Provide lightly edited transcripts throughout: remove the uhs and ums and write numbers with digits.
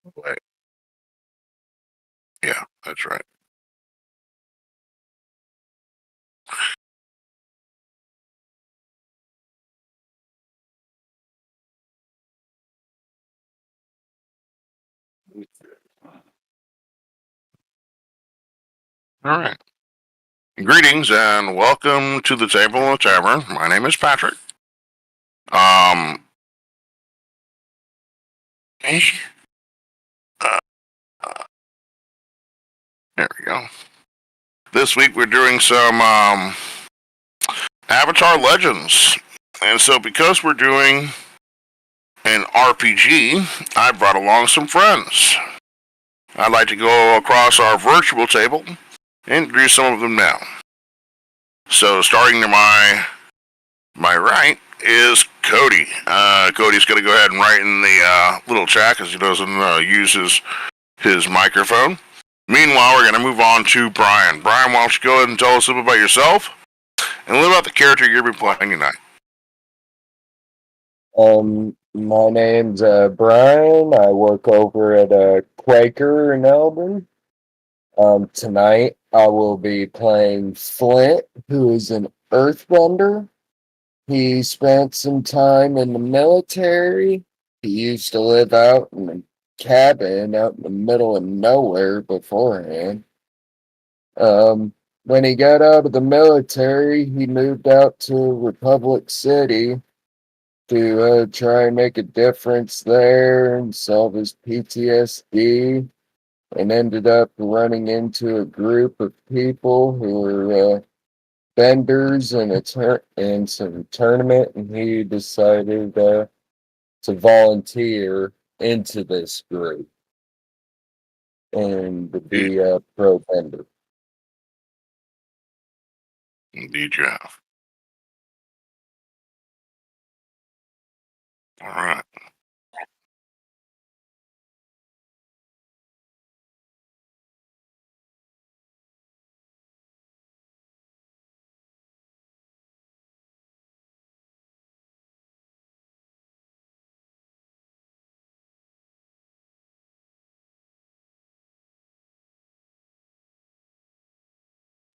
Wait. Yeah, that's right. All right. Greetings and welcome to the Table of the Tavern. My name is Patrick. Um, eh, uh, uh, there we go. This week we're doing some Avatar Legends, and so because we're doing an RPG, I brought along some friends. I'd like to go across our virtual table and introduce some of them now. So starting to my right is Cody. Cody's going to go ahead and write in the little chat because he doesn't use his microphone. Meanwhile, we're going to move on to Brian. Brian, why don't you go ahead and tell us a little about yourself and a little about the character you're going to be playing tonight. My name's Brian. I work over at Quaker in Melbourne. Tonight I will be playing Flint, who is an earthbender. He spent some time in the military. He used to live out in a cabin out in the middle of nowhere beforehand. When he got out of the military, he moved out to Republic City to try and make a difference there and solve his PTSD, and ended up running into a group of people who were vendors in some tournament, and he decided to volunteer into this group and to be a pro vendor. Indeed, you have. All right.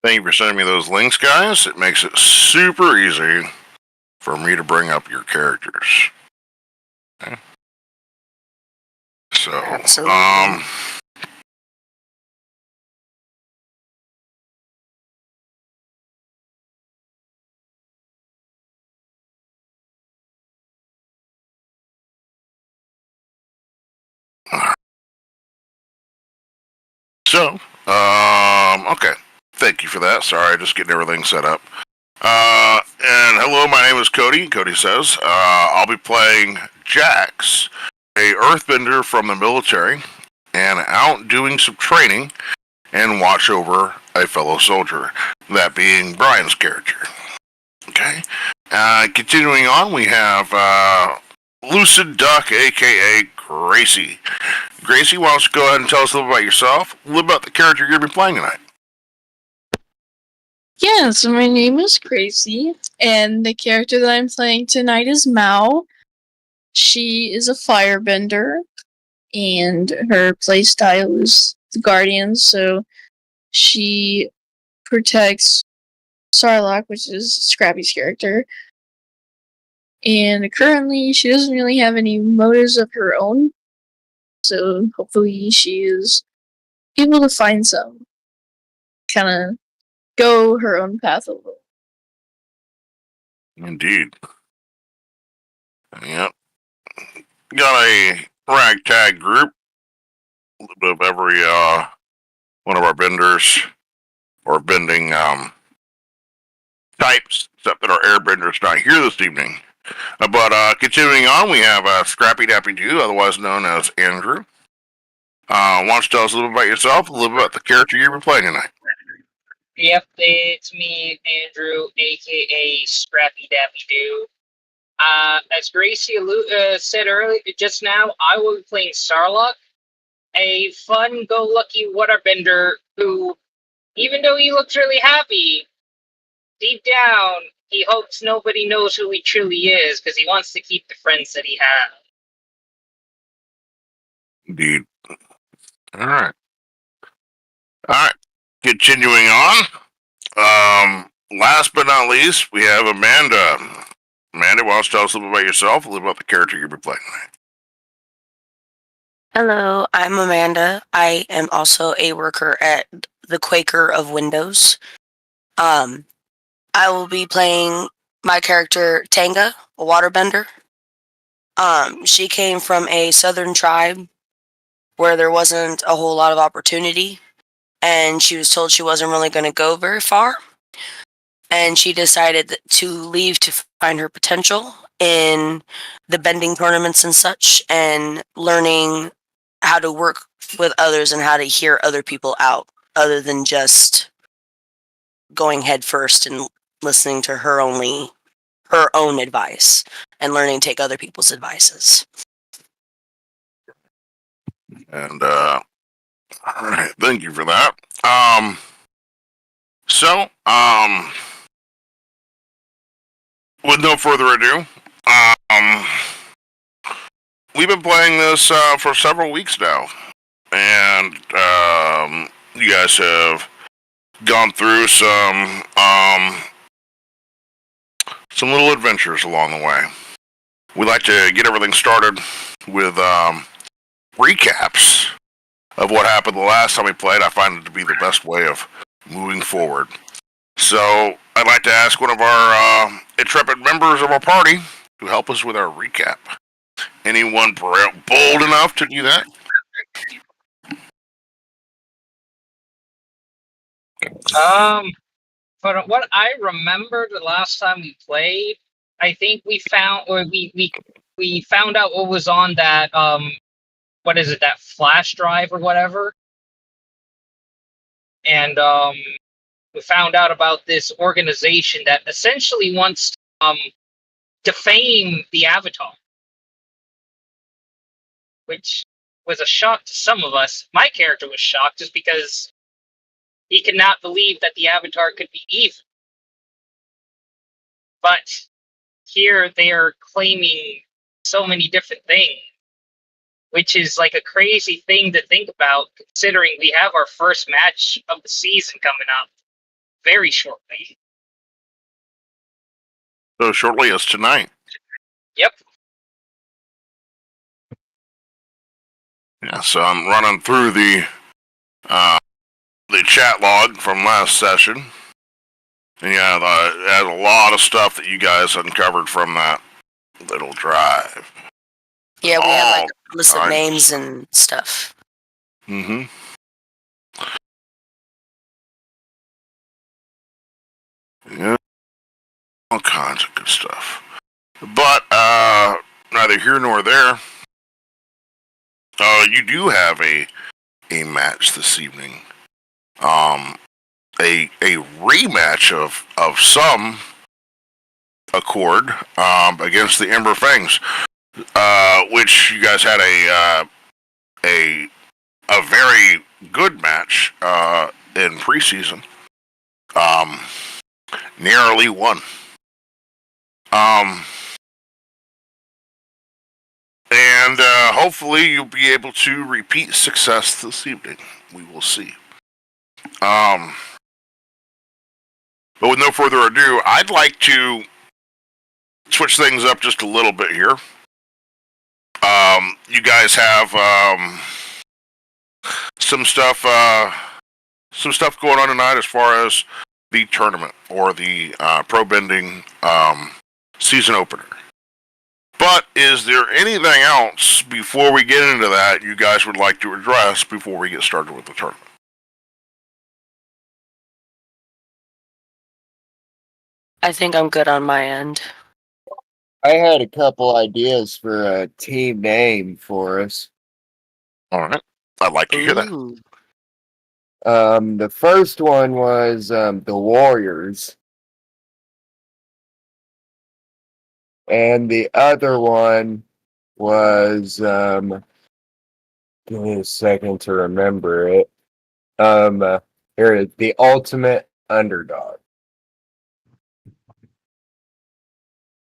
Thank you for sending me those links, guys. It makes it super easy for me to bring up your characters. Okay. So, Absolutely. Okay. Thank you for that. Sorry, just getting everything set up. And hello, my name is Cody. Cody says, I'll be playing Jax, a earthbender from the military, and out doing some training and watch over a fellow soldier, that being Brian's character. Okay. Continuing on, we have Lucid Duck, aka Gracie. Gracie, why don't you go ahead and tell us a little about yourself, a little about the character you're going to be playing tonight. Yeah, so my name is Gracie, and the character that I'm playing tonight is Mao. She is a firebender, and her playstyle is the Guardian, so she protects Sarlacc, which is Scrappy's character. And currently, she doesn't really have any motives of her own, so hopefully she is able to find some. Kind of go her own path a little. Indeed. Yep. Got a ragtag group, a little bit of every one of our benders or bending types, except that our airbender is not here this evening. But continuing on, we have Scrappy Dappy Doo, otherwise known as Andrew. Why don't you tell us a little about yourself, a little bit about the character you've been playing tonight? Yep, it's me, Andrew, aka Scrappy Dappy Doo. As Gracie said earlier, just now, I will be playing Sarlacc, a fun-go-lucky waterbender who, even though he looks really happy, deep down, he hopes nobody knows who he truly is because he wants to keep the friends that he has. Indeed. All right. All right. Continuing on. Last but not least, we have Amanda. Amanda, why don't you tell us a little bit about yourself, a little about the character you'll be playing tonight. Hello, I'm Amanda. I am also a worker at the Quaker of Windows. I will be playing my character Tanga, a waterbender. She came from a southern tribe where there wasn't a whole lot of opportunity, and she was told she wasn't really going to go very far. And she decided to leave to find her potential in the bending tournaments and such, and learning how to work with others and how to hear other people out, other than just going head first and listening to her own advice, and learning to take other people's advices. And all right, thank you for that. So, with no further ado, we've been playing this for several weeks now, and you guys have gone through some little adventures along the way. We like to get everything started with recaps of what happened the last time we played. I find it to be the best way of moving forward. So I'd like to ask one of our intrepid members of our party to help us with our recap. Anyone bold enough to do that? From what I remember the last time we played, I think we found out what was on that what is it, that flash drive or whatever, and we found out about this organization that essentially wants to defame the Avatar, which was a shock to some of us. My character was shocked just because he could not believe that the Avatar could be evil. But here they are claiming so many different things, which is like a crazy thing to think about, considering we have our first match of the season coming up very shortly. So shortly as tonight. Yep. Yeah, so I'm running through the chat log from last session. And yeah, it has a lot of stuff that you guys uncovered from that little drive. Yeah, we have like a list of names and stuff. Mm-hmm. Yeah, all kinds of good stuff. But neither here nor there. You do have a match this evening. A rematch of some accord against the Ember Fangs, which you guys had a very good match in preseason. Narrowly won. And hopefully you'll be able to repeat success this evening. We will see. But with no further ado, I'd like to switch things up just a little bit here. You guys have some stuff going on tonight as far as the tournament or the pro bending season opener. But is there anything else before we get into that you guys would like to address before we get started with the tournament? I think I'm good on my end. I had a couple ideas for a team name for us. All right. I'd like to hear that. Ooh. The first one was the Warriors. And the other one was give me a second to remember it. Here, the Ultimate Underdog.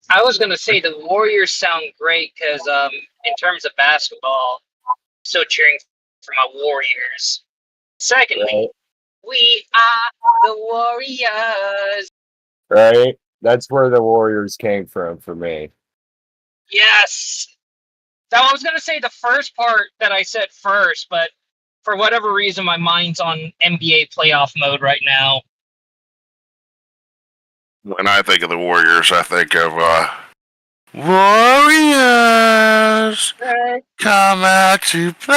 I was gonna say the Warriors sound great because in terms of basketball, still cheering for my Warriors. Secondly, Right. we are the Warriors. Right? That's where the Warriors came from for me. Yes. Now, I was going to say the first part that I said first, but for whatever reason, my mind's on NBA playoff mode right now. When I think of the Warriors, I think of Warriors come out to play.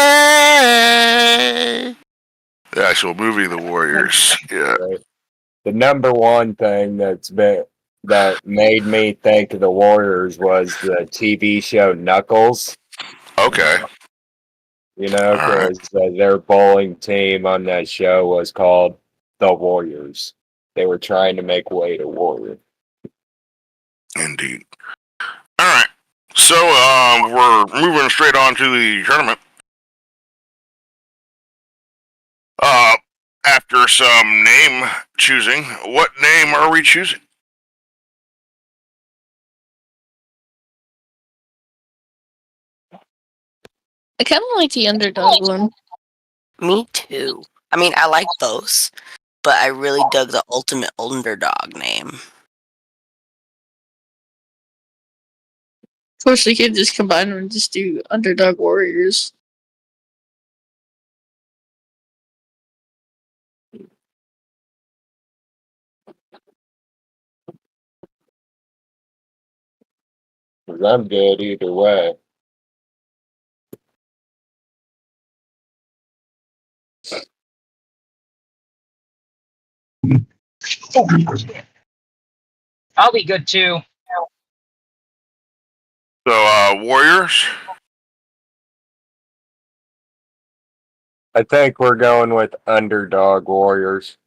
The actual movie, The Warriors. Yeah. Right? The number one thing that made me think of the Warriors was the TV show Knuckles. Okay. You know, All right. because their bowling team on that show was called the Warriors. They were trying to make way to Warrior. Indeed. All right. So we're moving straight on to the tournament. After some name choosing, what name are we choosing? I kind of like the underdog one. Me too. I mean, I like both, but I really dug the ultimate underdog name. Of course, we could just combine them and just do underdog warriors. Because I'm good either way. I'll be good too. So Warriors. I think we're going with underdog Warriors.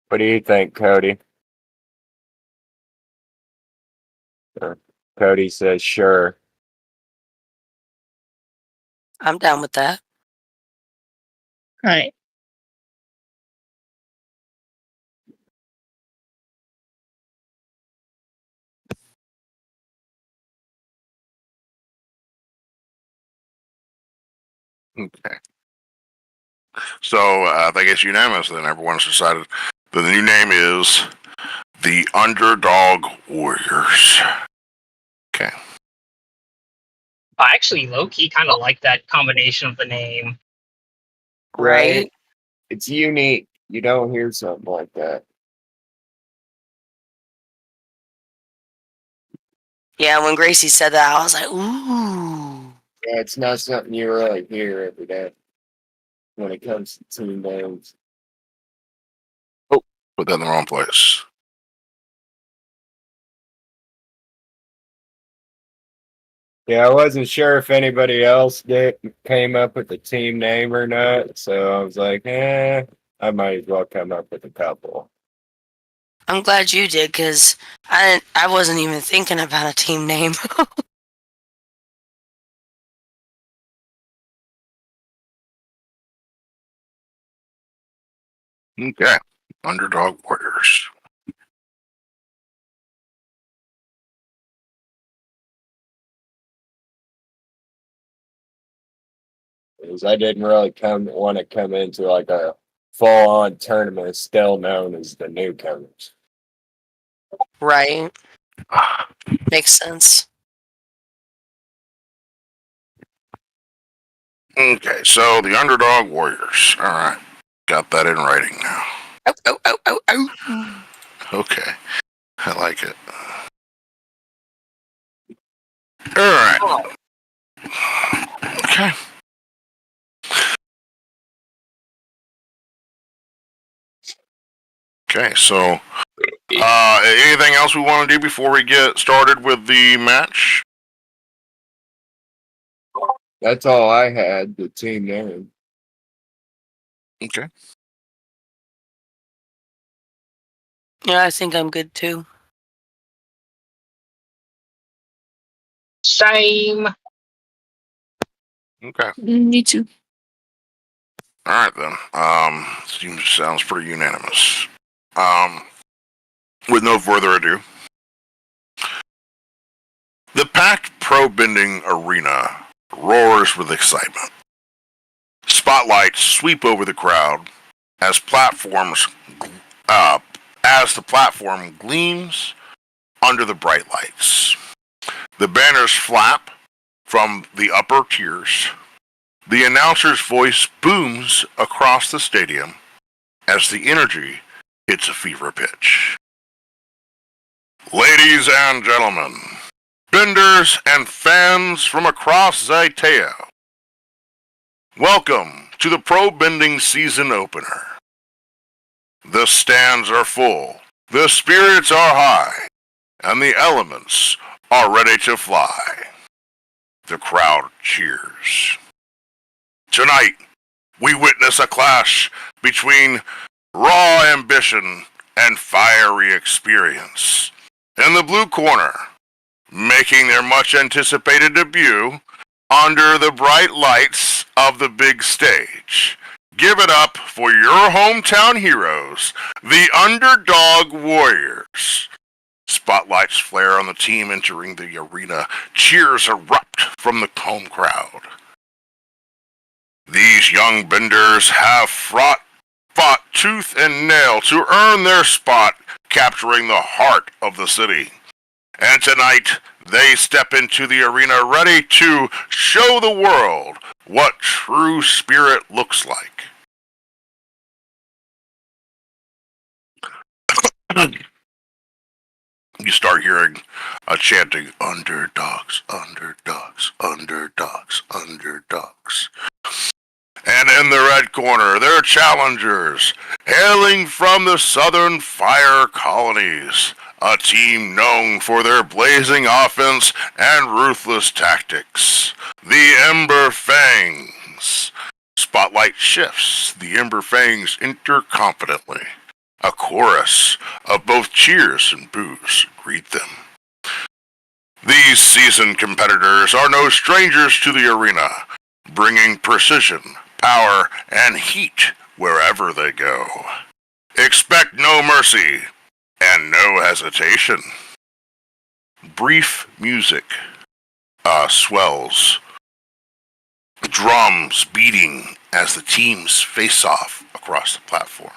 What do you think, Cody? Cody says sure. I'm down with that. Right. Okay. So I think it's unanimous. Then everyone's decided that the new name is the Underdog Warriors. Okay. I actually low-key kind of like that combination of the name. Right? It's unique. You don't hear something like that. Yeah, when Gracie said that, I was like, ooh. Yeah, it's not something you really hear every day when it comes to team names. Put that in the wrong place. Yeah, I wasn't sure if anybody else came up with the team name or not, so I was like, I might as well come up with a couple. I'm glad you did, because I wasn't even thinking about a team name. Okay. Underdog Warriors. Because I didn't really want to come into like a full-on tournament still known as the newcomers. Right? Makes sense. Okay, so the Underdog Warriors. All right. Got that in writing now. Oh, oh, oh, oh, oh. Okay. I like it. All right. Okay. Okay, so anything else we want to do before we get started with the match? That's all I had, the team name. Okay. Yeah, I think I'm good too. Same. Okay. Me too. All right then. Sounds pretty unanimous. With no further ado, the Packed Pro Bending Arena roars with excitement. Spotlights sweep over the crowd as as the platform gleams under the bright lights. The banners flap from the upper tiers. The announcer's voice booms across the stadium as the energy hits a fever pitch. Ladies and gentlemen, benders and fans from across Zaitao, welcome to the Pro Bending Season Opener. The stands are full, the spirits are high, and the elements are ready to fly. The crowd cheers. Tonight, we witness a clash between raw ambition and fiery experience. In the blue corner, making their much-anticipated debut under the bright lights of the big stage. Give it up for your hometown heroes, the Underdog Warriors. Spotlights flare on the team entering the arena. Cheers erupt from the home crowd. These young benders have fought tooth and nail to earn their spot, capturing the heart of the city. And tonight, they step into the arena ready to show the world what true spirit looks like. You start hearing a chanting, underdogs, underdogs, underdogs, underdogs. And in the red corner, their challengers, hailing from the southern fire colonies, a team known for their blazing offense and ruthless tactics, the Ember Fangs. Spotlight shifts, the Ember Fangs enter confidently. A chorus of both cheers and boos greet them. These seasoned competitors are no strangers to the arena, bringing precision, power, and heat wherever they go. Expect no mercy and no hesitation. Brief music swells, drums beating as the teams face off across the platform.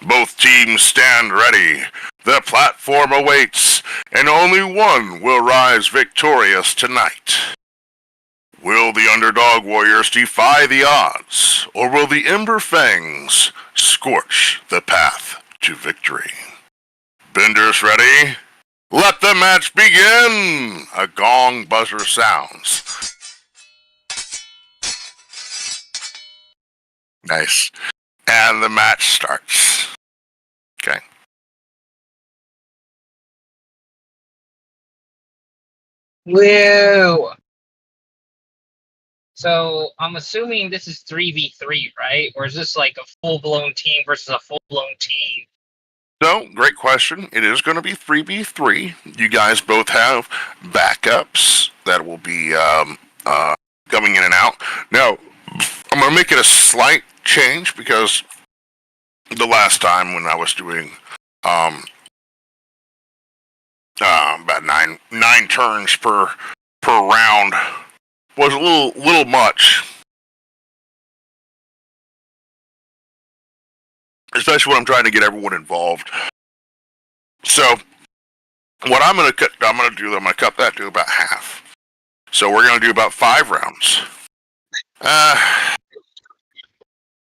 Both teams stand ready. The platform awaits, and only one will rise victorious tonight. Will the Underdog Warriors defy the odds, or will the Ember Fangs scorch the path to victory? Benders ready? Let the match begin! A gong buzzer sounds. Nice. And the match starts. Okay. Woo! So I'm assuming this is 3v3, right? Or is this like a full-blown team versus a full-blown team? So, great question. It is going to be 3v3. You guys both have backups that will be coming in and out. Now, I'm going to make it a slight change because the last time when I was doing about nine turns per round was a little much, especially when I'm trying to get everyone involved. So what I'm going to cut that to about half. So we're going to do about 5 rounds.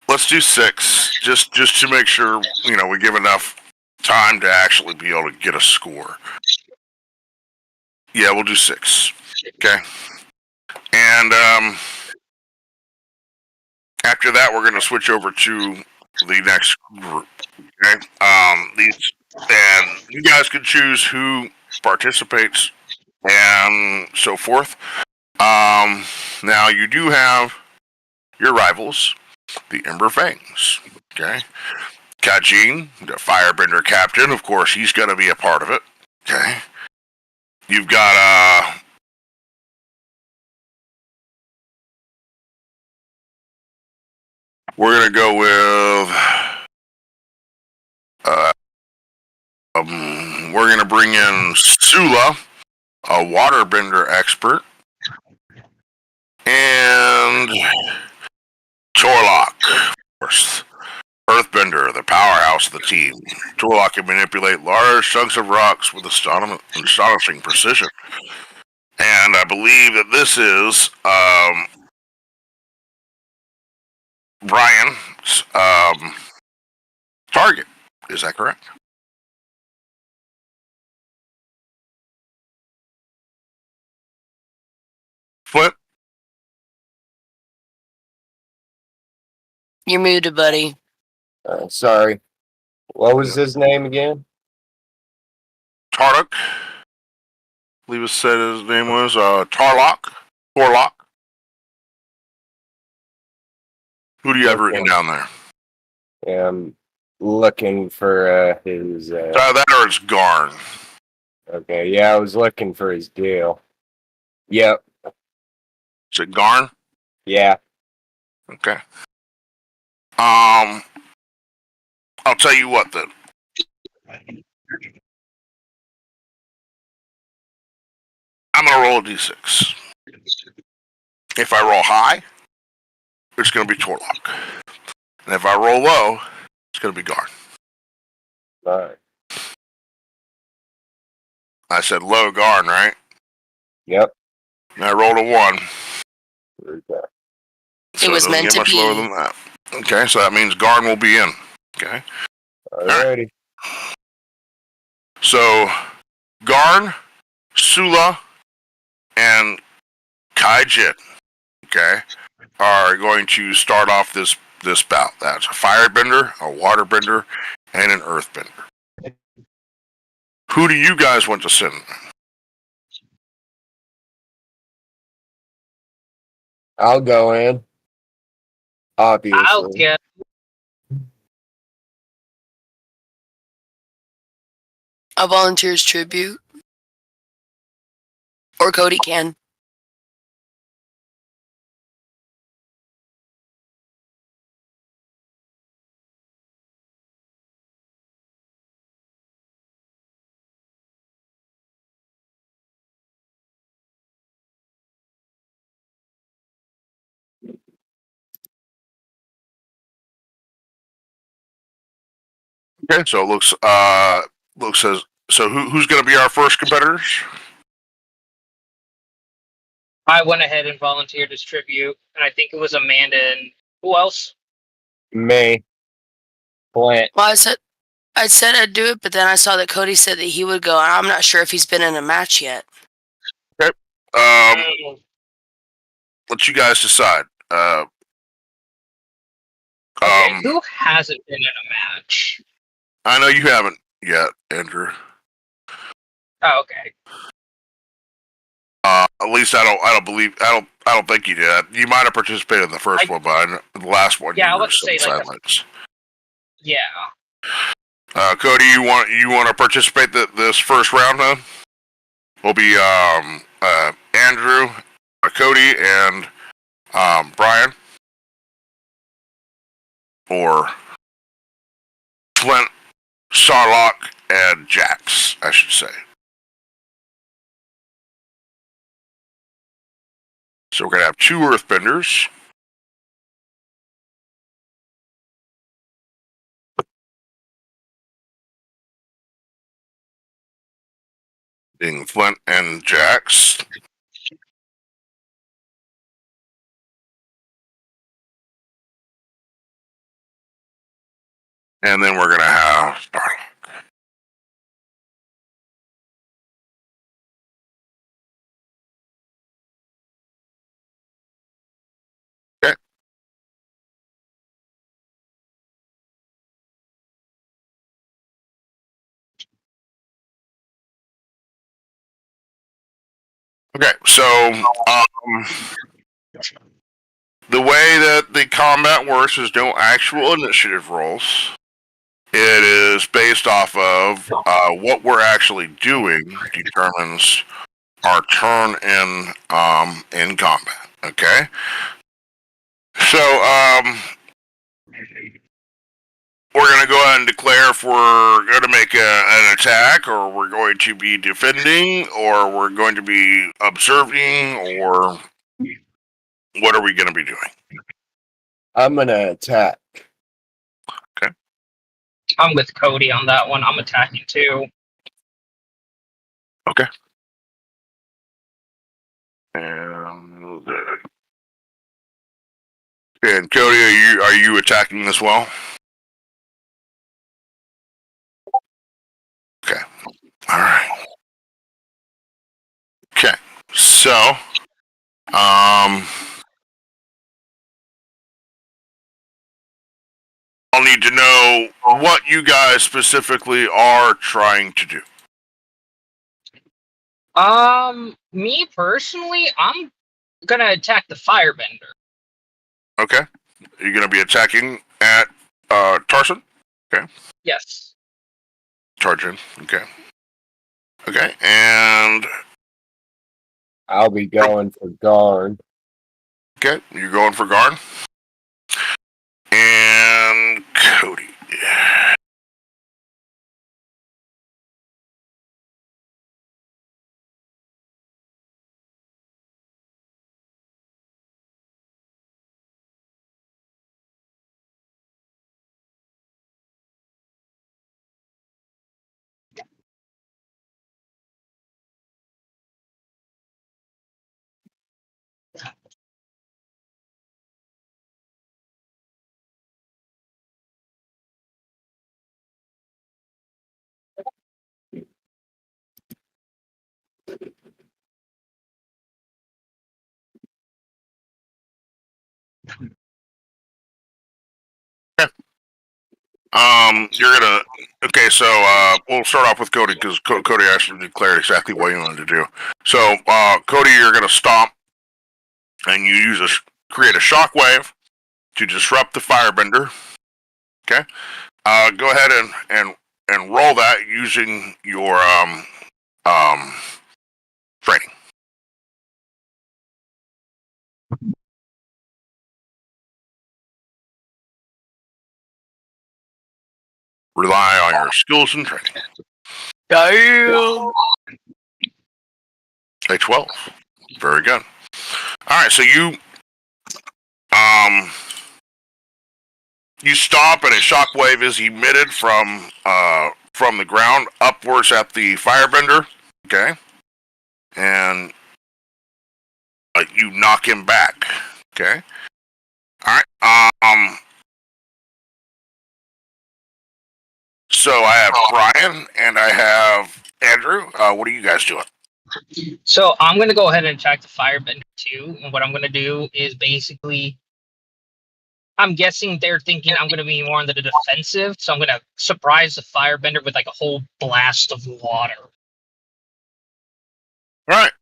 Let's do 6, just to make sure we give enough time to actually be able to get a score. Yeah, we'll do 6. Okay. And after that, we're going to switch over to the next group. Okay. And you guys can choose who participates and so forth. Now you do have your rivals, the Ember Fangs. Okay. Kajin, the Firebender captain, of course, he's going to be a part of it. Okay. You've got we're going to go with we're going to bring in Sula, a waterbender expert. Torlock, of course. Earthbender, the powerhouse of the team. Torlock can manipulate large chunks of rocks with astonishing precision. And I believe that this is Brian's target. Is that correct? Flip? You're muted, buddy. Sorry. What was his name again? Tarlock? I believe it said his name was Tarlock. Torlock. Who do you have written down there? Yeah, I'm looking for his. That or it's Garn. Okay, yeah, I was looking for his deal. Yep. Is it Garn? Yeah. Okay. I'll tell you what then. I'm gonna roll a d6. If I roll high, it's gonna be Torlock. And if I roll low, it's gonna be Garn. All right. I said low Garn, right? Yep. And I rolled a 1. Okay. So was doesn't meant get to much be. lower than that. Okay, so that means Garn will be in. Okay. Alrighty. So Garn, Sula, and Kaijit, okay, are going to start off this bout. That's a firebender, a waterbender, and an earthbender. Who do you guys want to send? I'll go in. Obviously. I'll get. A volunteer's tribute. Or Cody can. Okay, so it looks as so. Who's going to be our first competitors? I went ahead and volunteered as tribute, and I think it was Amanda and who else? Me. Flint. Well, I said I'd do it, but then I saw that Cody said that he would go, and I'm not sure if he's been in a match yet. Okay. Mm, Let you guys decide. okay, who hasn't been in a match? I know you haven't yet, Andrew. Oh, okay. At least I don't think you did. You might have participated in the first one, but the last one, Yeah, I you were would say silence. Yeah. Cody, you want to participate this first round? Then will be Andrew, Cody, and Brian, or Flint, Sarlock, and Jax, I should say. So we're gonna have 2 Earthbenders. Being Flint and Jax. And then we're going to have Starlock. Okay. Okay, so the way that the combat works is no actual initiative rolls. It is based off of what we're actually doing determines our turn in combat. Okay, so we're going to go ahead and declare if we're going to make an attack, or we're going to be defending, or we're going to be observing, or what are we going to be doing? I'm gonna attack. I'm with Cody on that one. I'm attacking too. Okay. And Cody, are you attacking as well? Okay. All right. Okay. So, I'll need to know what you guys specifically are trying to do. Me personally, I'm gonna attack the firebender. Okay. You're going to be attacking at Tarson? Yes. Tarjan. Okay. Okay. And I'll be going for Garn. okay, you're going for Garn. And Cody. You're gonna. Okay, so we'll start off with Cody because Cody actually declared exactly what he wanted to do. So, Cody, you're gonna stomp, and you use create a shockwave to disrupt the firebender. Okay. Go ahead and roll that using your training. Rely on your skills and training. Damn. A 12. Very good. All right, so you stomp and a shockwave is emitted from the ground upwards at the firebender. Okay, and you knock him back. Okay. All right. So I have Brian and I have Andrew. What are you guys doing? So I'm gonna go ahead and attack the firebender too. And what I'm gonna do is basically, I'm guessing they're thinking I'm gonna be more on the defensive, so I'm gonna surprise the firebender with like a whole blast of water. All right.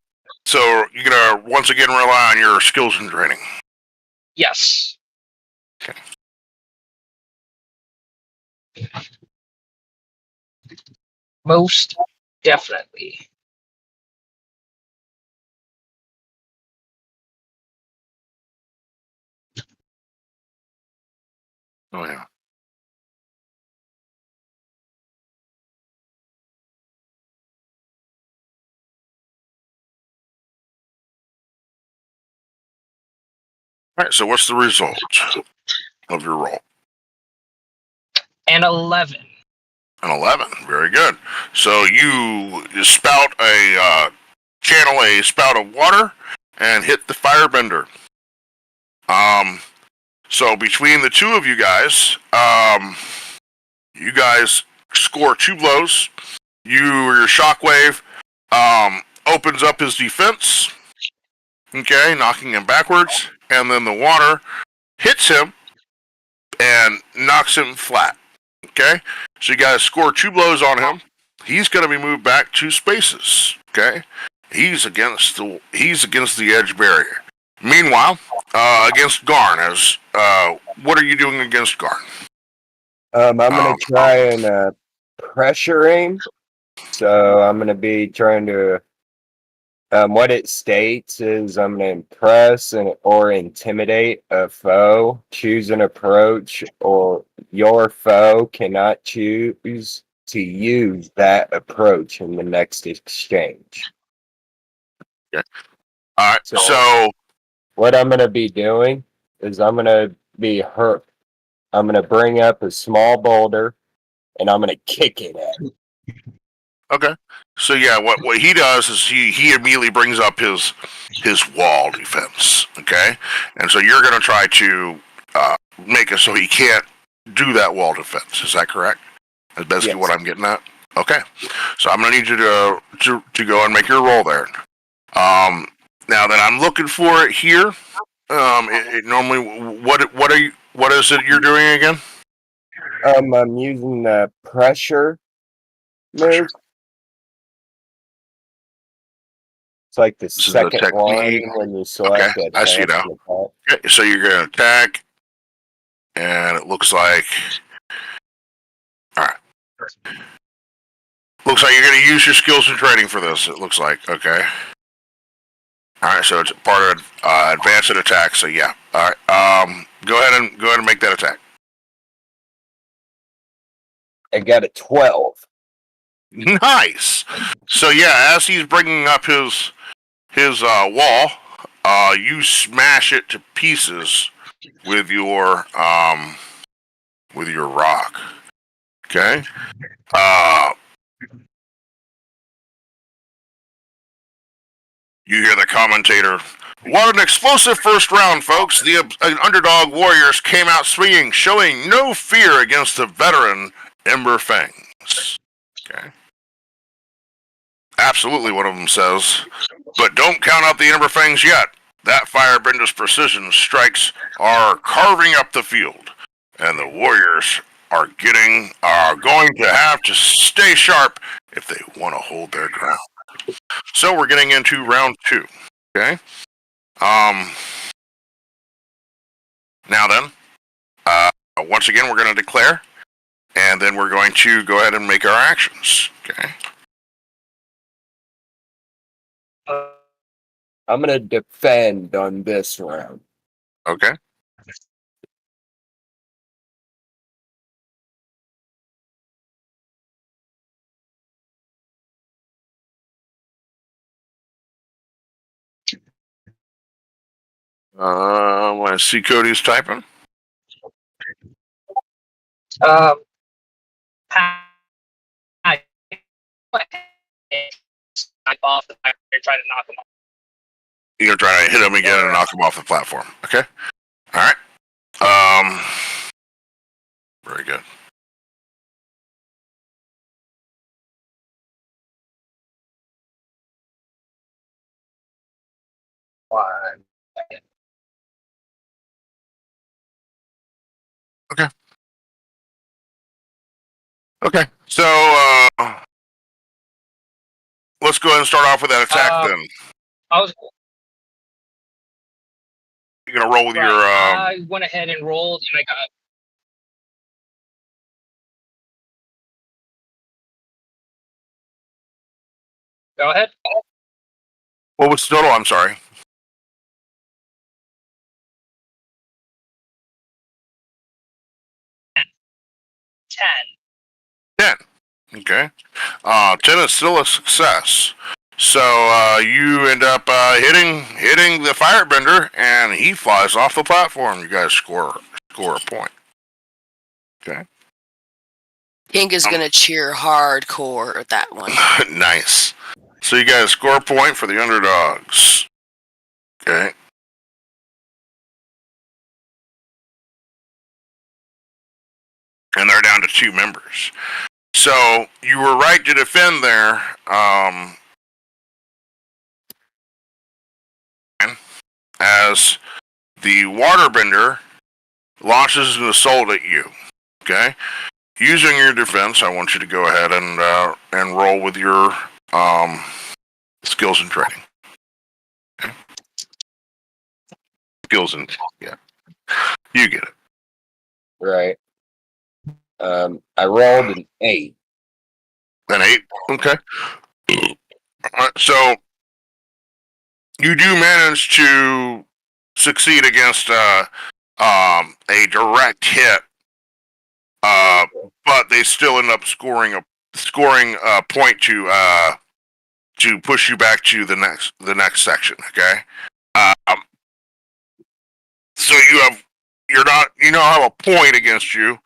So you're gonna once again rely on your skills and training. Yes. Okay. Most definitely. Oh yeah. All right. So what's the result of your roll? An 11. An 11. Very good. So you channel a spout of water and hit the firebender. So between the two of you guys score 2 blows. Your shockwave opens up his defense. Okay, knocking him backwards, and then the water hits him and knocks him flat. Okay, so you guys score 2 blows on him. He's going to be moved back 2 spaces. Okay, he's against the edge barrier. Meanwhile, against Garn, what are you doing against Garn? I'm gonna try and pressure aim. So I'm gonna be trying to. What it states is I'm gonna impress or intimidate a foe. Choose an approach, or your foe cannot choose to use that approach in the next exchange. Okay. All right. So what I'm gonna be doing is I'm gonna bring up a small boulder and I'm gonna kick it at him. Okay. So yeah, what he does is he immediately brings up his wall defense. Okay, and so you're going to try to make it so he can't do that wall defense. Is that correct? That's basically Yes. what I'm getting at. Okay. So I'm going to need you to go and make your roll there. Now that I'm looking for it here, normally what is it you're doing again? I'm using the pressure move. It's like the is the second one technique. when you select Okay, it. I see now. Okay, so you're going to attack, and it looks like. All right. Looks like you're going to use your skills and training for this. It looks like. Okay. All right, so it's part of advanced attack. So yeah. All right. Go ahead and make that attack. I got a 12. Nice. So yeah, as he's bringing up his wall, you smash it to pieces with your rock. Okay. You hear the commentator. What an explosive first round, folks. The underdog Warriors came out swinging, showing no fear against the veteran Ember Fangs. Okay. Absolutely, one of them says. But don't count out the Ember Fangs yet. That firebender's precision strikes are carving up the field. And the Warriors are going to have to stay sharp if they want to hold their ground. So we're getting into round 2. Okay. Now then, once again, we're going to declare, and then we're going to go ahead and make our actions. Okay. I'm gonna defend on this round. Okay. I see Cody's typing. I off the back and try to knock him off. You're going to try to hit him again and knock him off the platform. Okay. All right. Very good. Okay. Okay. So let's go ahead and start off with that attack then. I was You're gonna roll with right. your. I went ahead and rolled, and I got. Go ahead. What was the total? I'm sorry. 10. 10. Okay. 10 is still a success. So you end up hitting the firebender, and he flies off the platform. You guys score a point. Okay. Pink is gonna cheer hardcore at that one. Nice. So you guys score a point for the underdogs. Okay. And they're down to 2 members. So you were right to defend there. As the waterbender launches an assault at you. Okay. Using your defense, I want you to go ahead and roll with your skills and training. Okay. Skills and yeah, you get it. Right. I rolled an 8. An 8. Okay. All right, so you do manage to succeed against a direct hit, but they still end up scoring a point to push you back to the next section. Okay. So you don't have a point against you,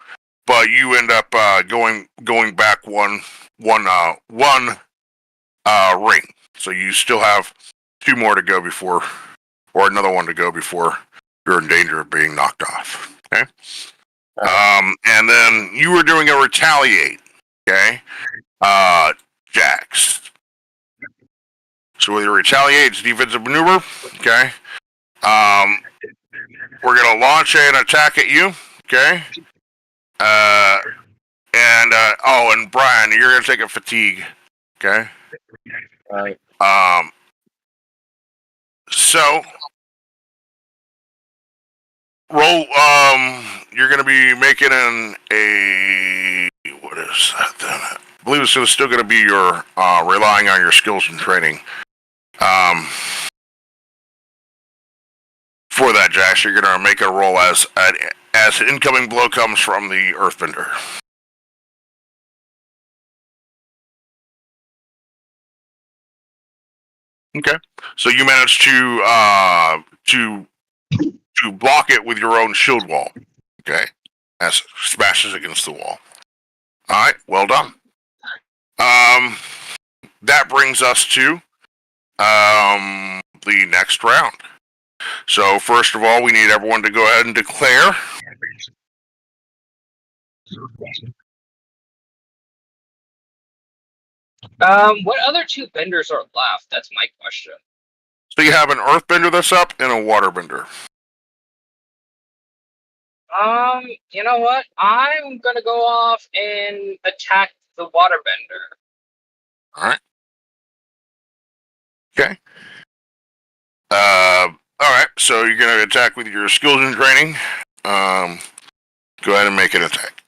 but you end up going back one ring. So you still have 2 more to go before, or another one to go before you're in danger of being knocked off. Okay. And then you were doing a retaliate. Okay. Jax. So with your retaliate, it's defensive maneuver. Okay. We're gonna launch an attack at you. Okay. And Brian, you're gonna take a fatigue. Okay. Right. So roll. You're gonna be making what is that then? I believe it's still gonna be your relying on your skills and training. For that, Jax, you're gonna make a roll as incoming blow comes from the Earthbender. Okay, so you managed to block it with your own shield wall. Okay, as it smashes against the wall. All right, well done. That brings us to the next round. So first of all, we need everyone to go ahead and declare. What other 2 benders are left? That's my question. So you have an Earthbender that's up and a Waterbender. You know what? I'm gonna go off and attack the waterbender. All right. Okay. All right. So you're gonna attack with your skills and training. Go ahead and make an attack.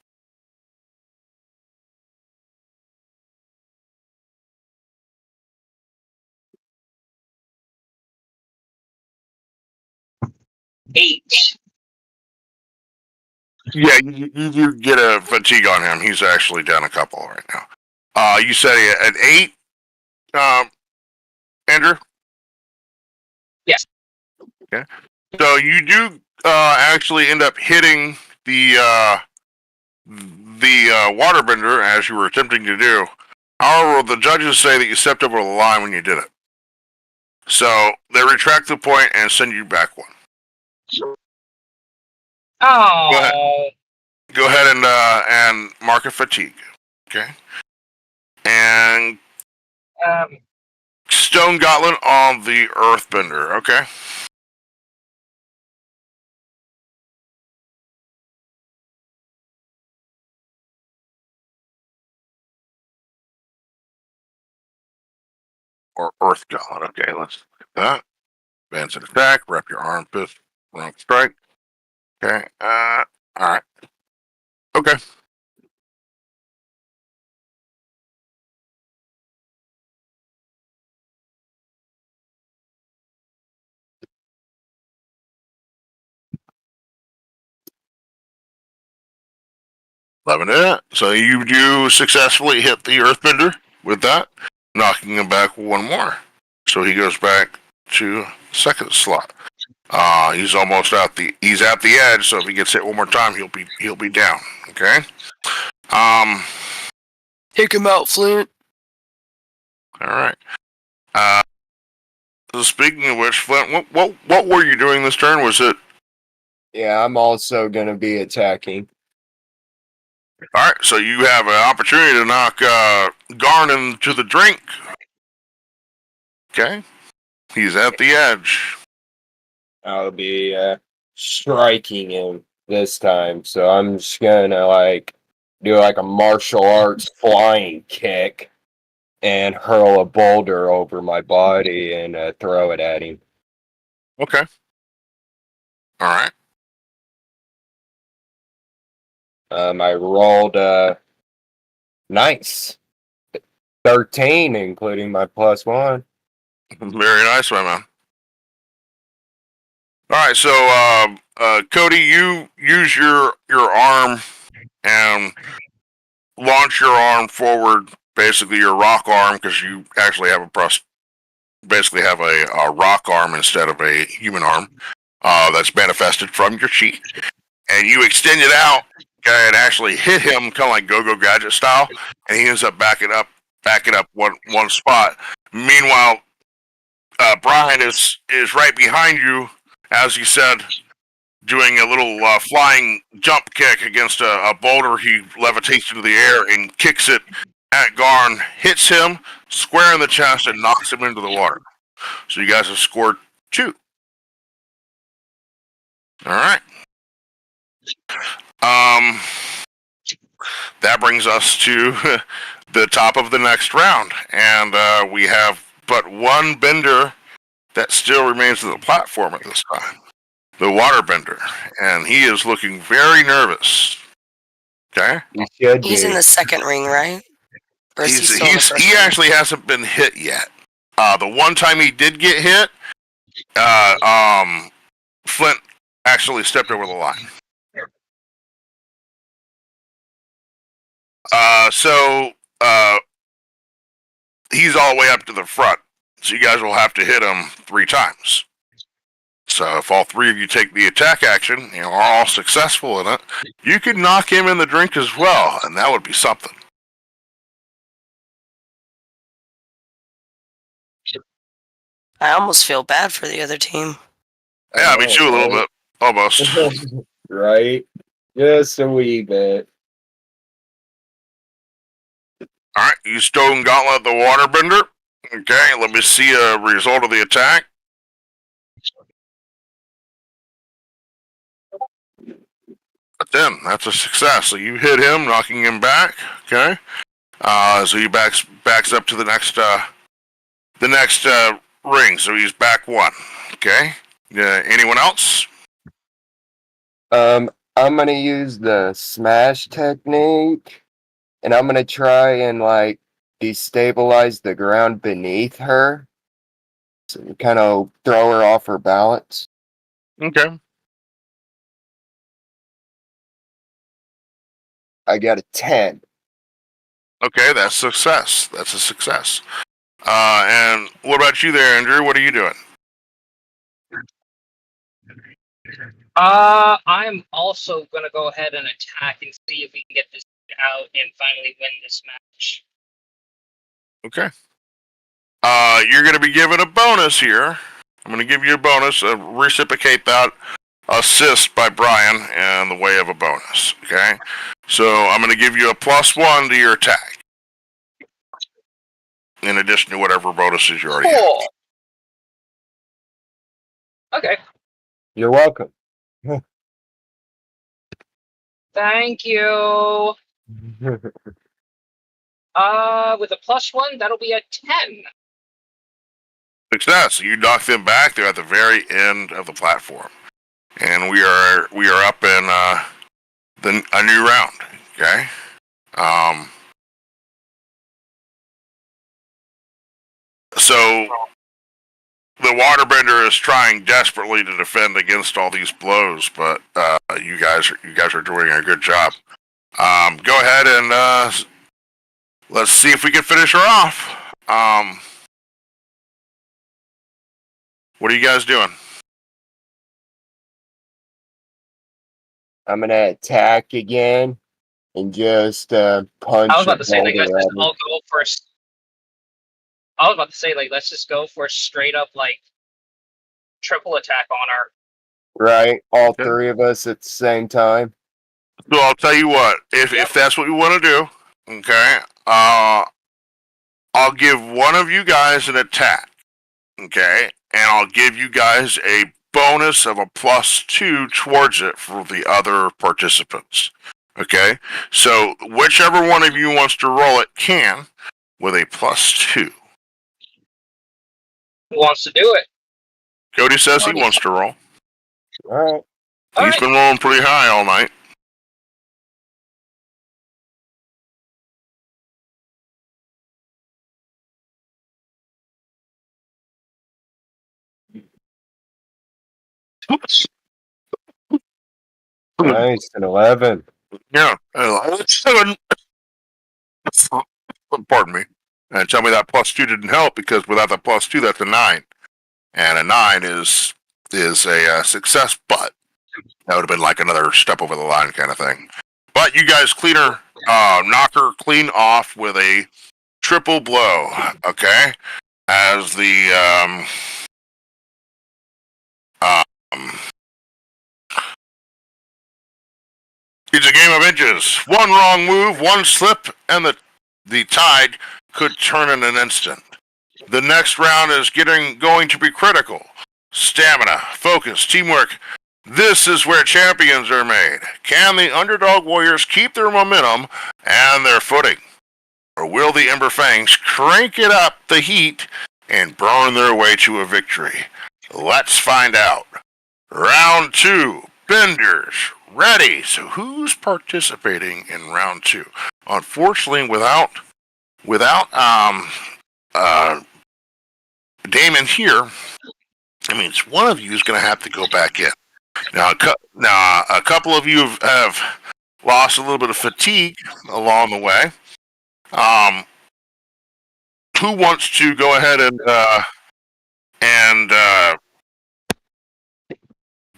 Eight. Yeah, you get a fatigue on him. He's actually down a couple right now. You said an 8, Andrew? Yes. Okay. So you do actually end up hitting the waterbender as you were attempting to do. However, the judges say that you stepped over the line when you did it. So they retract the point and send you back 1. Oh. Go ahead and mark a fatigue. Okay. And Stone Gauntlet on the Earthbender. Okay. Or Earth Gauntlet. Okay, let's look at that. Advance and attack. Rep your arm, fist, wrong strike. Okay. All right. Okay. So you do successfully hit the Earthbender with that, knocking him back 1 more. So he goes back to second slot. He's almost he's at the edge, so if he gets hit 1 more time, he'll be down. Okay. Take him out, Flint. All right. So speaking of which, Flint, what were you doing this turn? Was it? Yeah, I'm also going to be attacking. All right, so you have an opportunity to knock Garn into the drink. Okay. He's at the edge. I'll be striking him this time. So I'm just going to do a martial arts flying kick and hurl a boulder over my body and throw it at him. Okay. All right. I rolled nice 13, including my +1. Very nice, my man. All right, so Cody, you use your arm and launch your arm forward, basically your rock arm, because you actually have basically have a rock arm instead of a human arm. that's manifested from your chi, and you extend it out and actually hit him, kind of like Go-Go Gadget style, and he ends up backing up one spot. Meanwhile, Brian is right behind you, as you said, doing a little flying jump kick against a boulder. He levitates into the air and kicks it at Garn, hits him square in the chest, and knocks him into the water. So you guys have scored 2. All right. That brings us to the top of the next round, and we have but one bender that still remains on the platform at this time. The waterbender, and he is looking very nervous. Okay? You should He's be. in the second ring, right? Or is he still in the first he ring? actually hasn't been hit yet. The one time he did get hit, Flint actually stepped over the line. So he's all the way up to the front. So you guys will have to hit him 3 times. So if all 3 of you take the attack action, are all successful in it, you could knock him in the drink as well, and that would be something. I almost feel bad for the other team. Yeah, me too, a little bit. Almost. Right? Just a wee bit. Alright, you stone gauntlet the waterbender. Okay, let me see a result of the attack. But then, that's a success. So you hit him, knocking him back. Okay. So he backs up to the next ring. So he's back 1. Okay. Anyone else? I'm gonna use the smash technique, and I'm gonna try and destabilize the ground beneath her, so kind of throw her off her balance. Okay. I got a 10. Okay, that's success. That's a success. And what about you there, Andrew? What are you doing? I'm also gonna go ahead and attack and see if we can get this out and finally win this match. Okay. You're going to be given a bonus here. I'm going to give you a bonus. Reciprocate that assist by Brian in the way of a bonus. Okay. So I'm going to give you a +1 to your attack, in addition to whatever bonuses you already have. Cool. Okay. You're welcome. Thank you. With a +1, that'll be a 10. Success. You knock them back. They're at the very end of the platform, and we are up in a new round. Okay. So the waterbender is trying desperately to defend against all these blows, but you guys are doing a good job. Go ahead and let's see if we can finish her off. What are you guys doing? I'm gonna attack again and just punch. I was about to say, and let's hold just her all go for. I was about to say, let's just go for a straight up triple attack on her. right, all Okay. 3 of us at the same time. So I'll tell you what, if that's what you want to do, okay, I'll give one of you guys an attack, okay, and I'll give you guys a bonus of a +2 towards it for the other participants, okay? So whichever one of you wants to roll it can, with a +2. Who wants to do it? Cody says he wants to roll. All He's right. been rolling pretty high all night. Nice, an 11. Yeah. 7. Pardon me. And tell me that +2 didn't help, because without that +2, that's a 9. And a 9 is is a success, but that would have been like another step over the line kind of thing. But you guys knock her clean off with a triple blow, okay? As the it's a game of inches. One wrong move, one slip, and the tide could turn in an instant. The next round is going to be critical. Stamina, focus, teamwork. This is where champions are made. Can the underdog warriors keep their momentum and their footing? Or will the Ember Fangs crank it up the heat and burn their way to a victory? Let's find out. Round 2. Benders. Ready. So who's participating in round 2? Unfortunately, without Damon here, that means one of you is going to have to go back in. Now, a couple of you have lost a little bit of fatigue along the way. Who wants to go ahead and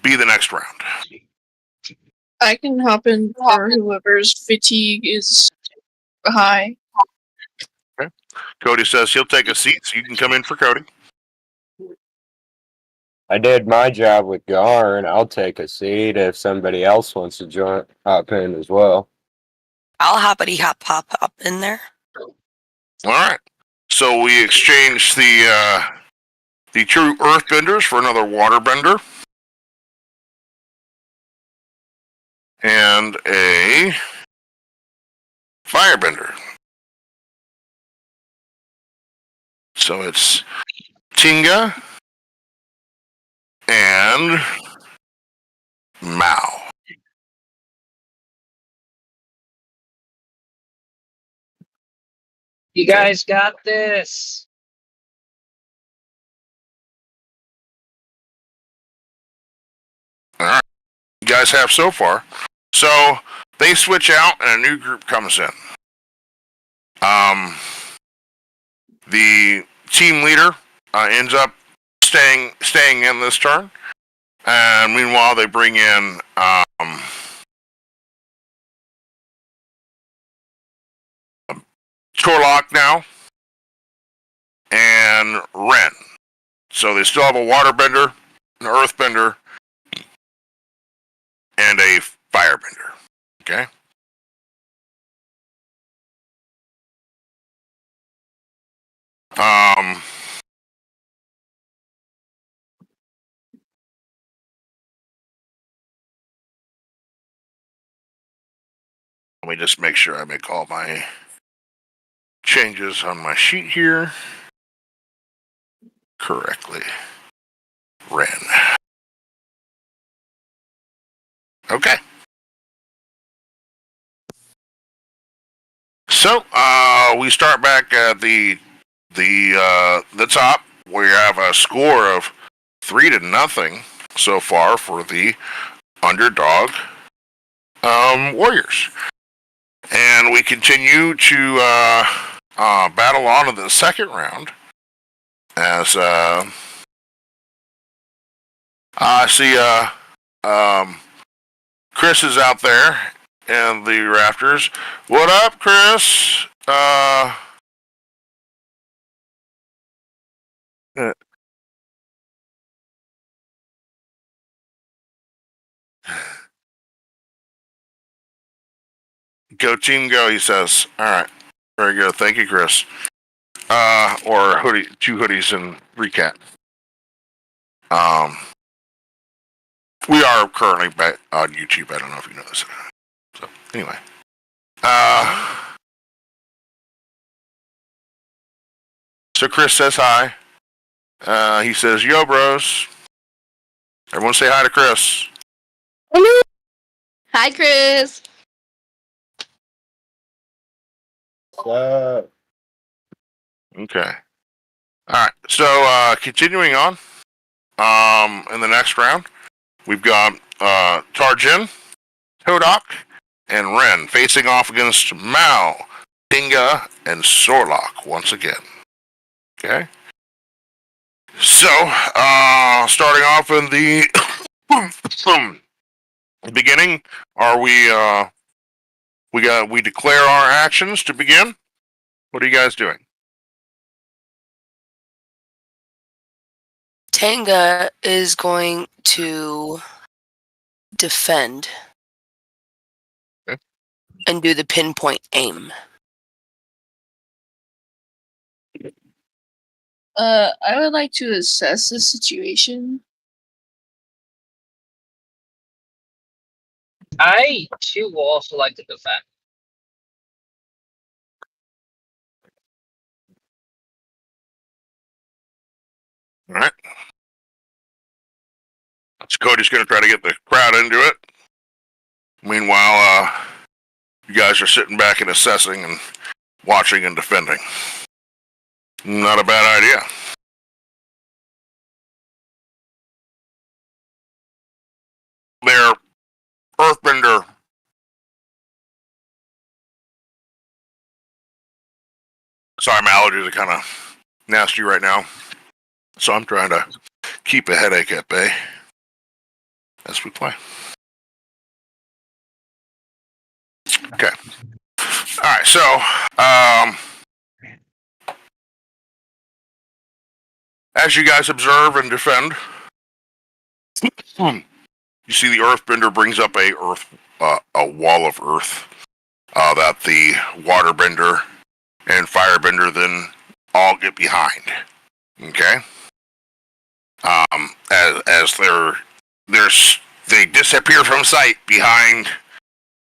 be the next round? I can hop in for whoever's fatigue is high. Okay. Cody says he'll take a seat, so you can come in for Cody. I did my job with Garn. I'll take a seat if somebody else wants to hop in as well. I'll hoppity hop in there. All right. So we exchange the true earthbenders for another waterbender. And a firebender. So it's Tinga and Mao. You guys got this. All right. You guys have so far. So they switch out and a new group comes in. The team leader ends up staying in this turn. And meanwhile, they bring in Torlock now and Ren. So they still have a waterbender, an earthbender, and a firebender. Okay? Let me just make sure I make all my changes on my sheet here correctly. Ren. Okay. So we start back at the top. We have a score of 3-0 so far for the underdog warriors, and we continue to battle on to the second round. As I see, Chris is out there in the rafters. What up, Chris? Go team, go! He says. All right, very good. Thank you, Chris. Or hoodie, 2 hoodies and 3 cat. We are currently back on YouTube. I don't know if you know this. So anyway, so Chris says hi. He says, "Yo, bros." Everyone say hi to Chris. Hello. Hi, Chris. Okay. All right. So continuing on, in the next round, we've got Tarjin, Todok, and Ren facing off against Mao, Tinga, and Sorlock once again. Okay. So, starting off in the beginning, are we declare our actions to begin? What are you guys doing? Tanga is going to defend Okay. and do the pinpoint aim. I would like to assess the situation. I too will also like to defend. All right. So Cody's going to try to get the crowd into it. Meanwhile, you guys are sitting back and assessing and watching and defending. Not a bad idea. Their Earthbender. Sorry, my allergies are kind of nasty right now. So I'm trying to keep a headache at bay as we play. Okay. All right, so as you guys observe and defend, you see the Earthbender brings up a wall of earth that the Waterbender and Firebender then all get behind. Okay. As they disappear from sight behind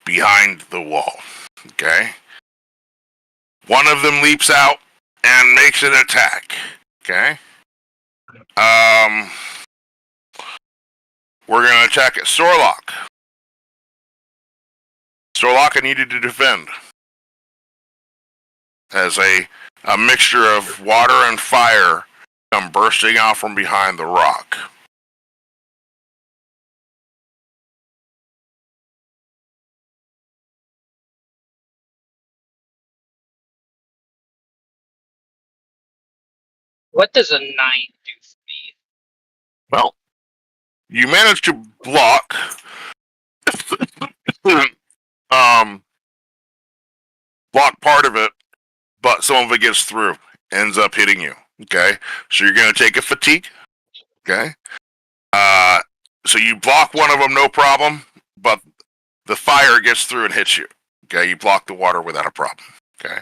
the wall. Okay. One of them leaps out and makes an attack. Okay. We're gonna attack at Sorlock. Sorlock, I need you to defend. As a mixture of water and fire come bursting out from behind the rock. What does a 9 do for me? Well, you manage to block block part of it, but some of it gets through, ends up hitting you. Okay, so you're gonna take a fatigue. Okay, so you block one of them, no problem, but the fire gets through and hits you. Okay, you block the water without a problem. Okay,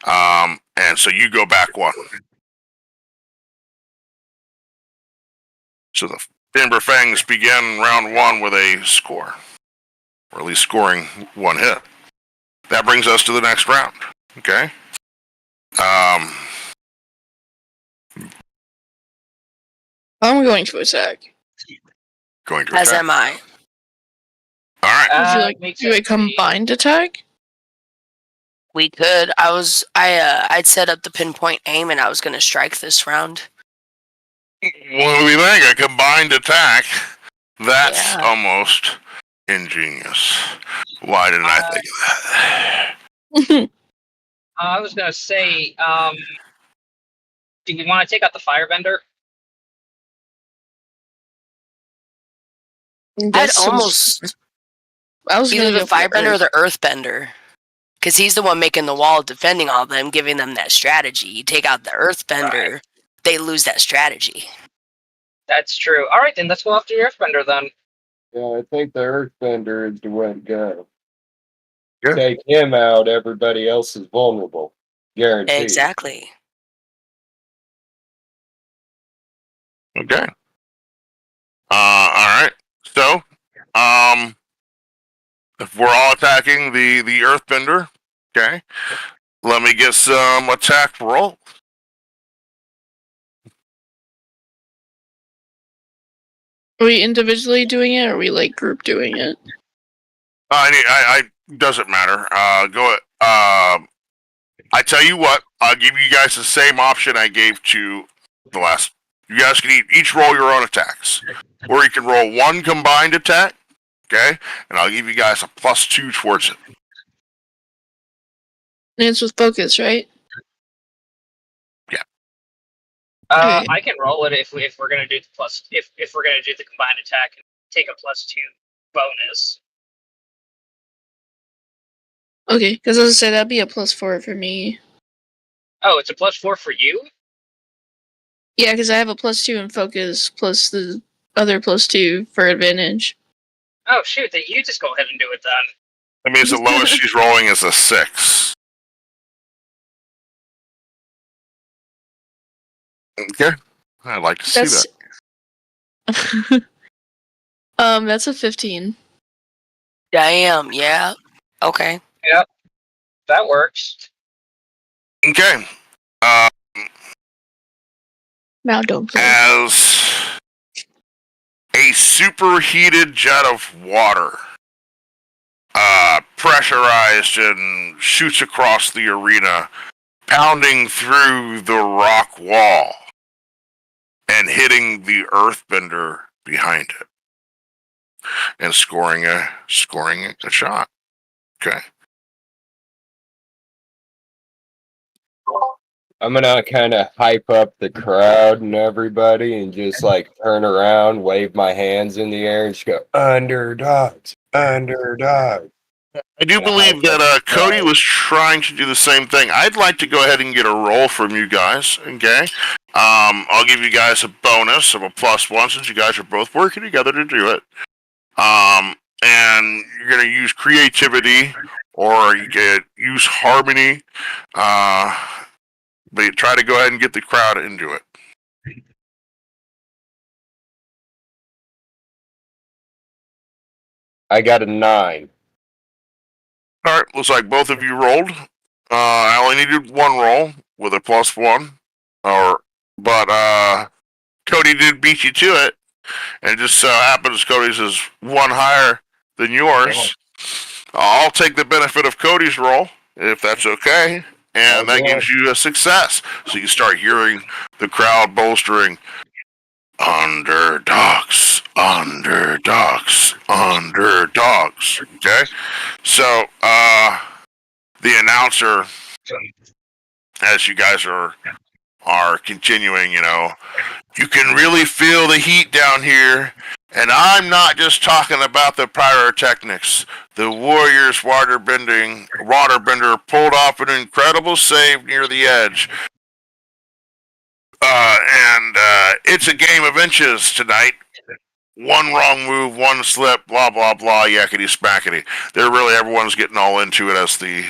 and so you go back one. So the Ember Fangs begin round one with a score, or at least scoring one hit. That brings us to the next round. Okay. I'm going to attack. Going to As attack. am I. All right. Would you like Makes to do a sense to me. combined attack? We could. I'd set up the pinpoint aim and I was gonna strike this round. What do we think? A combined attack? That's Yeah. almost ingenious. Why didn't I think of that? I was gonna say, do we want to take out the Firebender? I'd almost I was either gonna the go for Firebender or Earth. the Earthbender. Because he's the one making the wall, defending all of them, giving them that strategy. You take out the Earthbender, Right. they lose that strategy. That's true. All right, then let's go after the Earthbender then. Yeah, I think the Earthbender is the way to go. Good. Take him out, everybody else is vulnerable. Guaranteed. Exactly. Okay. All right. So, if we're all attacking the Earthbender, okay, let me get some attack roll. Are we individually doing it, or are we like group doing it? I doesn't matter. Go. I tell you what. I'll give you guys the same option I gave to the last. You guys can each roll your own attacks, or you can roll one combined attack. Okay, and I'll give you guys a +2 towards it. And it's with focus, right? Yeah. Okay. I can roll it if we're gonna do the plus if we're gonna do the combined attack and take a +2 bonus. Okay, because as I said, that'd be a +4 for me. Oh, it's a +4 for you? Yeah, because I have a +2 in focus, plus the other +2 for advantage. Oh shoot, then you just go ahead and do it then. That means the lowest she's rolling is a 6. Okay. I'd like to see that. That's a 15. Damn, yeah. Okay. Yep, that works. Okay. Now don't play. As a superheated jet of water, pressurized and shoots across the arena, pounding through the rock wall and hitting the earthbender behind it, and scoring a shot. Okay. I'm gonna kind of hype up the crowd and everybody and just like turn around, wave my hands in the air and just go, underdogs, underdogs. I do believe that Cody was trying to do the same thing. I'd like to go ahead and get a roll from you guys. Okay. I'll give you guys a bonus of a +1 since you guys are both working together to do it. And you're gonna use creativity, or you could use harmony. But try to go ahead and get the crowd into it. I got a 9. All right, looks like both of you rolled. I only needed one roll with a +1, but Cody did beat you to it, and it just so happens Cody's is one higher than yours. I'll take the benefit of Cody's roll if that's okay, and that gives you a success. So you start hearing the crowd bolstering, underdogs, underdogs, underdogs. Okay, so the announcer, as you guys are continuing, you can really feel the heat down here. And I'm not just talking about the pyrotechnics. The Warriors waterbender pulled off an incredible save near the edge. And it's a game of inches tonight. One wrong move, one slip, blah blah blah, yakety smackety. Everyone's getting all into it as the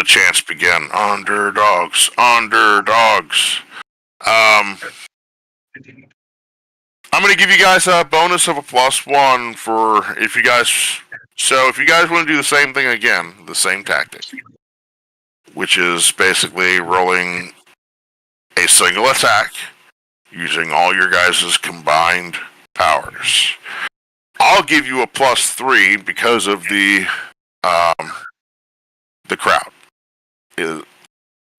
chants begin. Underdogs, underdogs. I'm going to give you guys a bonus of a +1 for if you guys want to do the same thing again, the same tactic, which is basically rolling a single attack using all your guys' combined powers. I'll give you a +3 because of the crowd.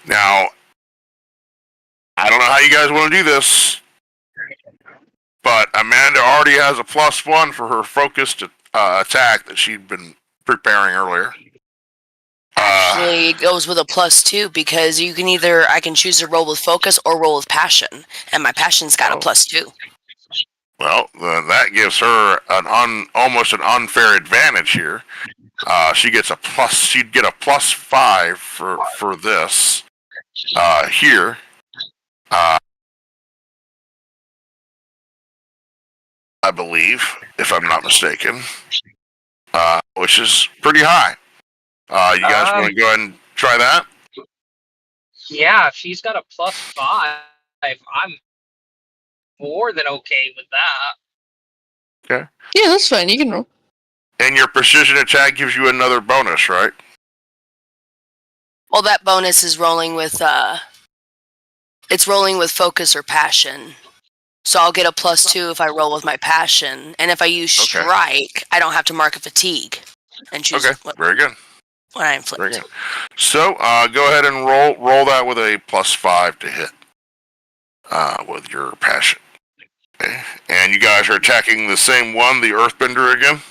Now, I don't know how you guys want to do this, but Amanda already has a +1 for her focused attack that she'd been preparing earlier. Actually, it goes with a +2 because I can choose to roll with focus or roll with passion, and my passion's got a +2. Well, then that gives her almost an unfair advantage here. She'd get a +5 for this here. I believe, if I'm not mistaken, which is pretty high. You guys want to go ahead and try that? Yeah, if she's got a +5, I'm more than okay with that. Okay. Yeah, that's fine. You can roll. And your precision attack gives you another bonus, right? Well, that bonus is rolling with it's rolling with focus or passion. So I'll get a +2 if I roll with my passion, and if I use strike, I don't have to mark a fatigue and choose. Okay, very good. When I inflict. Very good. So go ahead and roll that with a +5 to hit with your passion. Okay. And you guys are attacking the same one, the Earthbender again?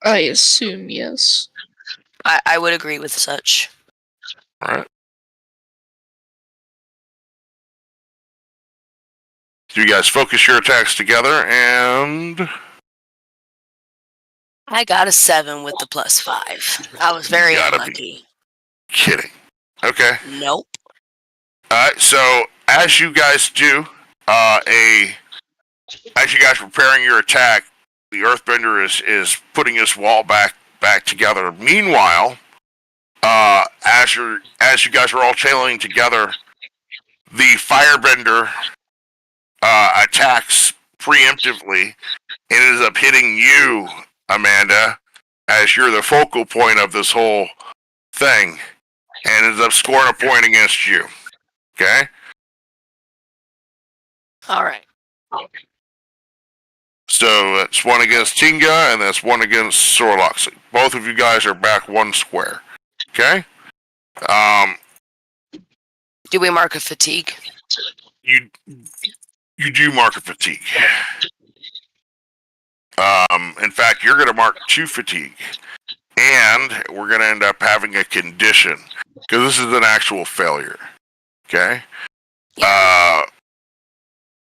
I assume yes. I would agree with such. All right. So you guys focus your attacks together, and I got a 7 with the +5. I was very Gotta be unlucky. kidding. Okay. Nope. Alright, so as you guys do, as you guys are preparing your attack, the Earthbender is putting his wall back together. Meanwhile, as you guys are all channeling together, the Firebender attacks preemptively and ends up hitting you, Amanda, as you're the focal point of this whole thing, and ends up scoring a point against you. Okay? All right. So that's one against Tinga, and that's one against Sorlox. Both of you guys are back one square. Okay? Do we mark a fatigue? You do mark a fatigue. In fact, you're going to mark 2 fatigue. And we're going to end up having a condition. Because this is an actual failure. Okay?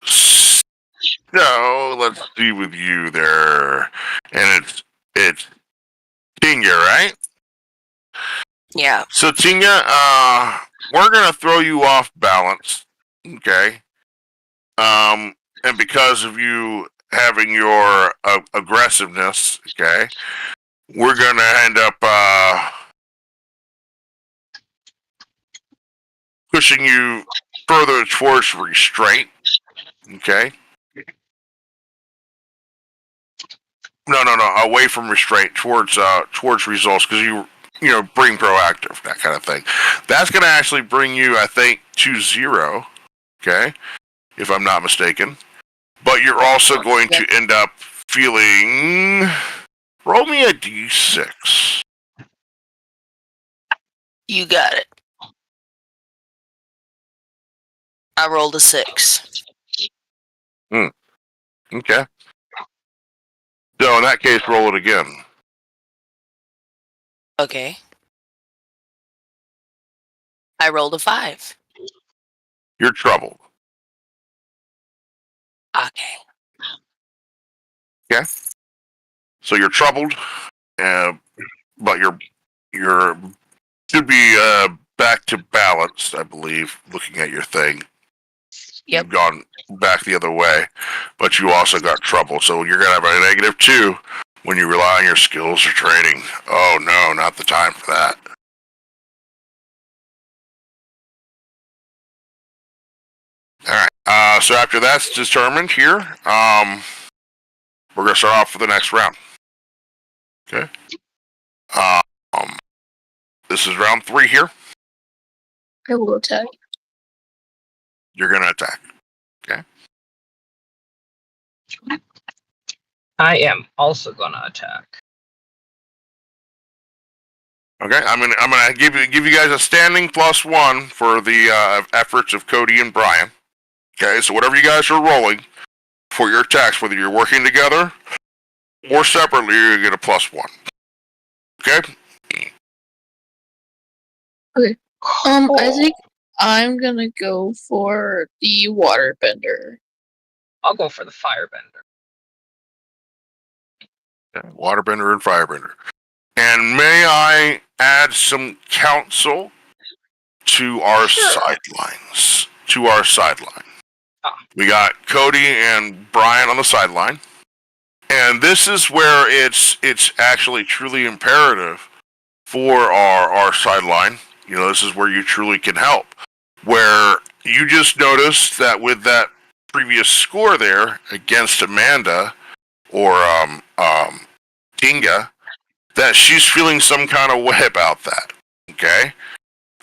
So, let's see with you there. And it's Tinga, right? Yeah. So, Tinga, we're going to throw you off balance. Okay? And because of you having your aggressiveness, okay, we're going to end up pushing you further towards restraint. Okay? No, away from restraint towards results, because you bring proactive, that kind of thing. That's going to actually bring you, I think, to 0. Okay? If I'm not mistaken. But you're also going to end up feeling... Roll me a d6. You got it. I rolled a 6. Okay. So in that case, roll it again. Okay. I rolled a 5. You're troubled. Okay. Okay? So you're troubled, but you're should be back to balance, I believe, looking at your thing. Yep. You've gone back the other way, but you also got trouble. So you're going to have a -2 when you rely on your skills or training. Oh, no, not the time for that. All right. So after that's determined here, we're going to start off for the next round. Okay. This is round 3 here. I will attack. You're going to attack. Okay. I am also gonna attack. Okay. I'm gonna give you guys a standing +1 for the efforts of Cody and Brian. Okay. So whatever you guys are rolling for your attacks, whether you're working together or separately, you get a +1. Okay. I think I'm gonna go for the waterbender. I'll go for the firebender. Okay. Waterbender and Firebender. And may I add some counsel to our sidelines? We got Cody and Brian on the sideline. And this is where it's actually truly imperative for our sideline. This is where you truly can help. Where you just noticed that with that previous score there against Amanda or Tinga, that she's feeling some kind of way about that. Okay?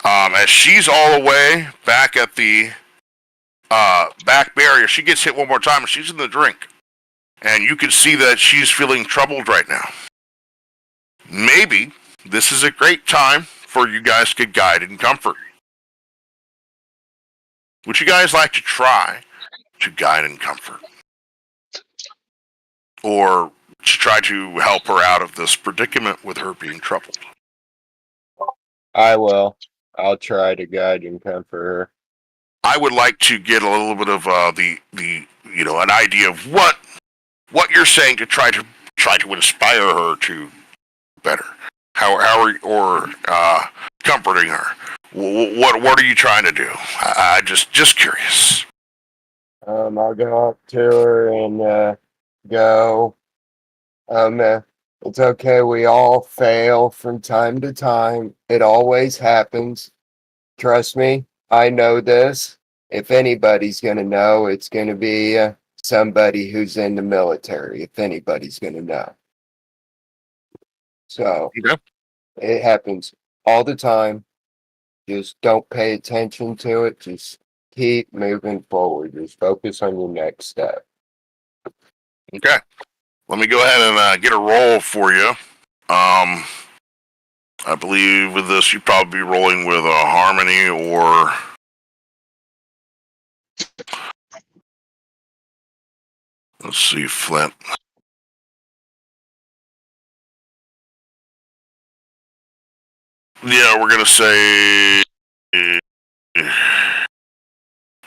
As she's all the way back at the back barrier, she gets hit one more time and she's in the drink. And you can see that she's feeling troubled right now. Maybe this is a great time for you guys to guide and comfort. Would you guys like to try to guide and comfort? Or to try to help her out of this predicament with her being troubled? I will. I'll try to guide and comfort her. I would like to get a little bit of the an idea of what you're saying to try to inspire her to better. How are or comforting her? What are you trying to do? I just curious. I'll go up to her and go. It's okay. We all fail from time to time. It always happens. Trust me, I know this. If anybody's gonna know, it's gonna be somebody who's in the military. If anybody's gonna know, so Okay. it happens all the time. Just don't pay attention to it. Just keep moving forward. Just focus on your next step. Okay. Let me go ahead and get a roll for you. I believe with this you'd probably be rolling with a harmony or let's see, Flint. Yeah, we're gonna say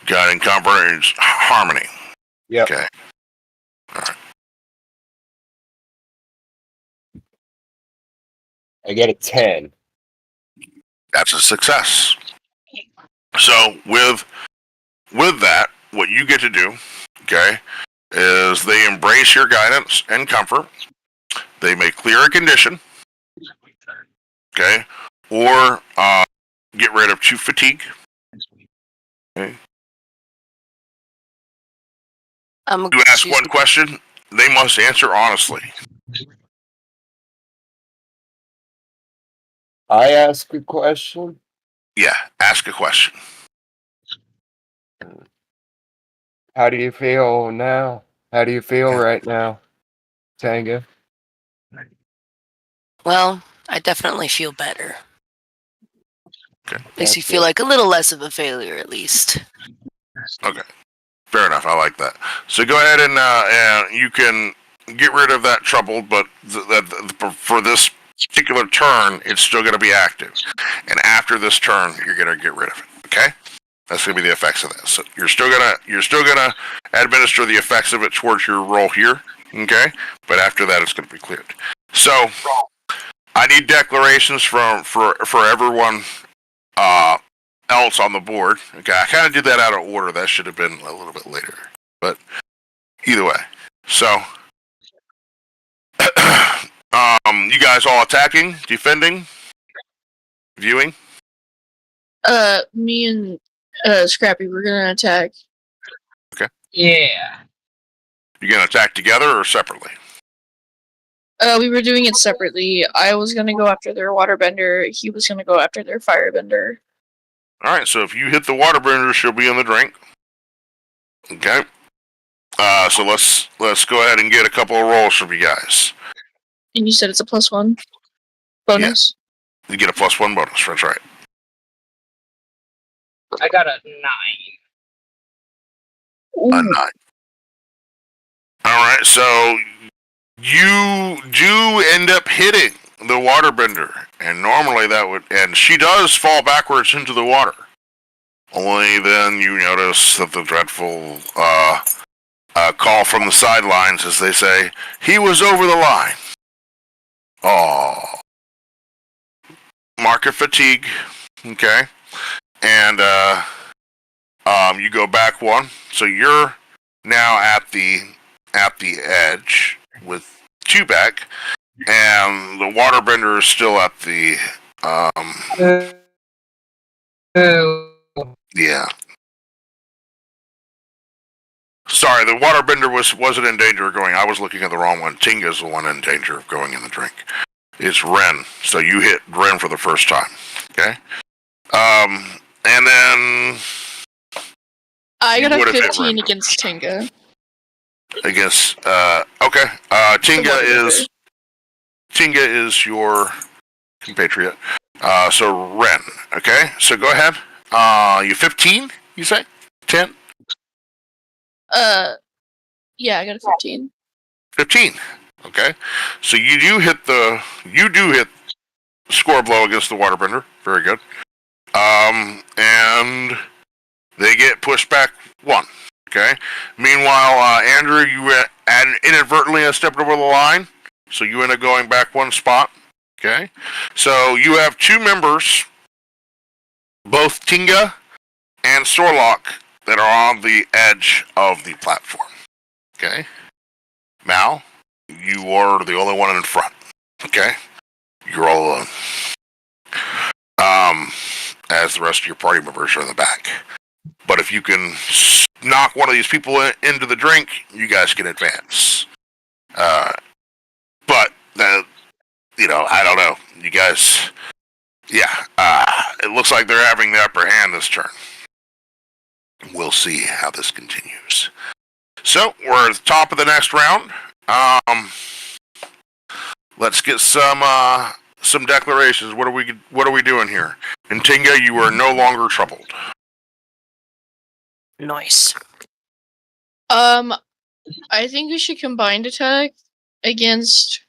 guiding comfort is harmony. Yep. Okay. All right. I get a 10. That's a success. So with that, what you get to do, okay, is they embrace your guidance and comfort. They may clear a condition, okay, or get rid of 2 fatigue. Okay. You ask one question, they must answer honestly. I ask a question. Yeah, ask a question. How do you feel now? How do you feel right now, Tanga? Well, I definitely feel better. Okay. Makes you feel like a little less of a failure, at least. Okay. Fair enough. I like that. So go ahead and you can get rid of that trouble, but for this particular turn, it's still going to be active. And after this turn, you're going to get rid of it. Okay? That's going to be the effects of this. So you're still gonna administer the effects of it towards your roll here. Okay? But after that, it's going to be cleared. So I need declarations for everyone else on the board. Okay, I kind of did that out of order. That should have been a little bit later. But either way. So you guys all attacking, defending, viewing? Me and Scrappy, we're gonna attack. Okay. Yeah. You gonna attack together or separately? We were doing it separately. I was gonna go after their waterbender. He was gonna go after their firebender. All right. So if you hit the waterbender, she'll be in the drink. Okay. So let's go ahead and get a couple of rolls from you guys. And you said it's a +1 bonus. Yeah. You get a +1 bonus. That's right. I got a 9. A 9. All right. So you do end up hitting the waterbender, and normally that would, and she does fall backwards into the water. Only then you notice that the dreadful call from the sidelines, as they say, he was over the line. Oh, market fatigue. Okay, and you go back 1, so you're now at the edge with 2 back, and the waterbender is still at the yeah. Sorry, the waterbender wasn't in danger of going. I was looking at the wrong one. Tinga's the one in danger of going in the drink. It's Ren. So you hit Ren for the first time. Okay. And then I got You a would've hit 15 Ren. against Tinga. against okay. Tinga is your compatriot. So Ren. Okay. So go ahead. You 15? You say 10? Yeah, I got a 15. 15. Okay. So you do hit the score blow against the waterbender. Very good. And they get pushed back 1. Okay. Meanwhile, Andrew, you inadvertently stepped over the line, so you end up going back 1 spot. Okay. So you have 2 members, both Tinga and Sorlock, that are on the edge of the platform. Okay. Mal, you are the only one in front. Okay. You're all alone. As the rest of your party members are in the back. But if you can knock one of these people into the drink, you guys can advance. But I don't know. You guys, it looks like they're having the upper hand this turn. We'll see how this continues. So we're at the top of the next round. Let's get some declarations. What are we doing here? And Tinga, you are no longer troubled. Nice. I think we should combine attack against.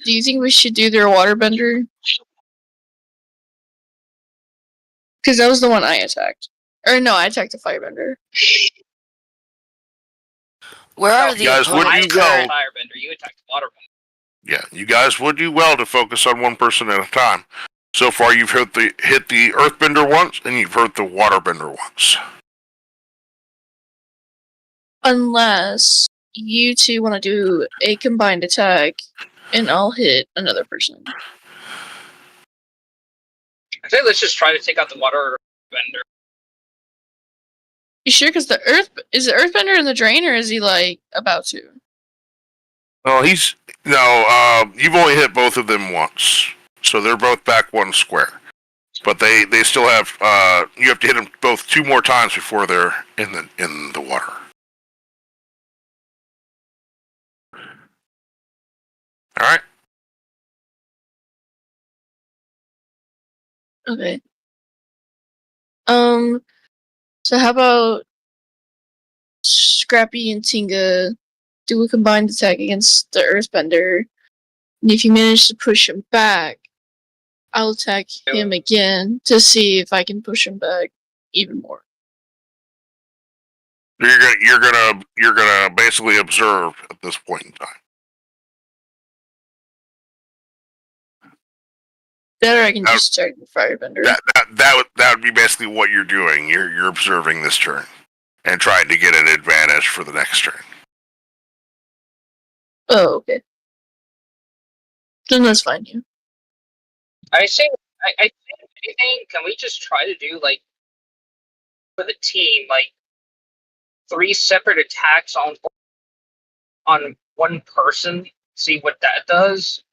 Do you think we should do their waterbender? Because that was the one I attacked. Or no, I attacked the firebender. Where are the guys, would opponents you go? current? Firebender, you attacked waterbender. Yeah, you guys would do well to focus on one person at a time. So far, you've hit the Earthbender once, and you've hit the Waterbender once. Unless you two want to do a combined attack, and I'll hit another person. I think let's just try to take out the waterbender. You sure? Because the Earthbender in the drain, or is he like about to? Oh, you've only hit both of them once, so they're both back 1 square. But they still have. You have to hit them both 2 more times before they're in the water. All right. Okay. So how about Scrappy and Tinga do a combined attack against the Earthbender, and if you manage to push him back, I'll attack him again to see if I can push him back even more. You're gonna basically observe at this point in time. That or I can just attack the Firebender. That would be basically what you're doing. You're observing this turn and trying to get an advantage for the next turn. Oh, okay. Then that's fine, yeah. I think if anything, can we just try to do for the team 3 separate attacks on one person? See what that does.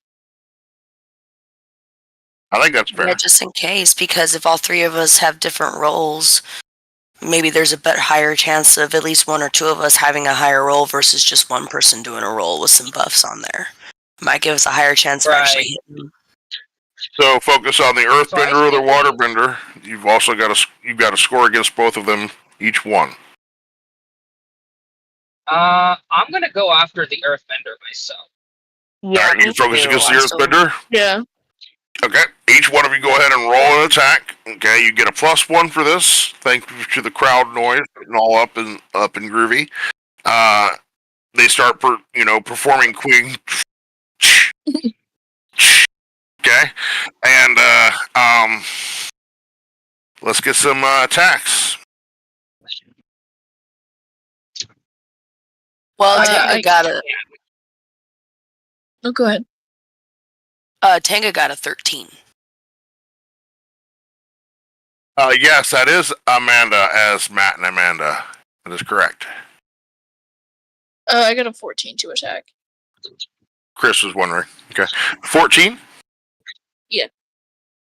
I think that's fair. Yeah, just in case, because if all 3 of us have different roles, maybe there's a higher chance of at least 1 or 2 of us having a higher roll versus just 1 person doing a roll with some buffs on there. Might give us a higher chance of actually hitting. So focus on the Earthbender or the Waterbender. You've also got to score against both of them, each one. I'm gonna go after the Earthbender myself. Yeah, you focus against the Earthbender? Yeah. Okay, each one of you go ahead and roll an attack. Okay, you get a +1 for this, thanks to the crowd noise and all up and groovy. They start performing Queen. Okay, and let's get some attacks. Well, I got a Oh, go ahead. Tanga got a 13. Yes, that is Amanda as Matt and Amanda. That is correct. I got a 14 to attack. Chris was wondering. Okay. 14? Yeah.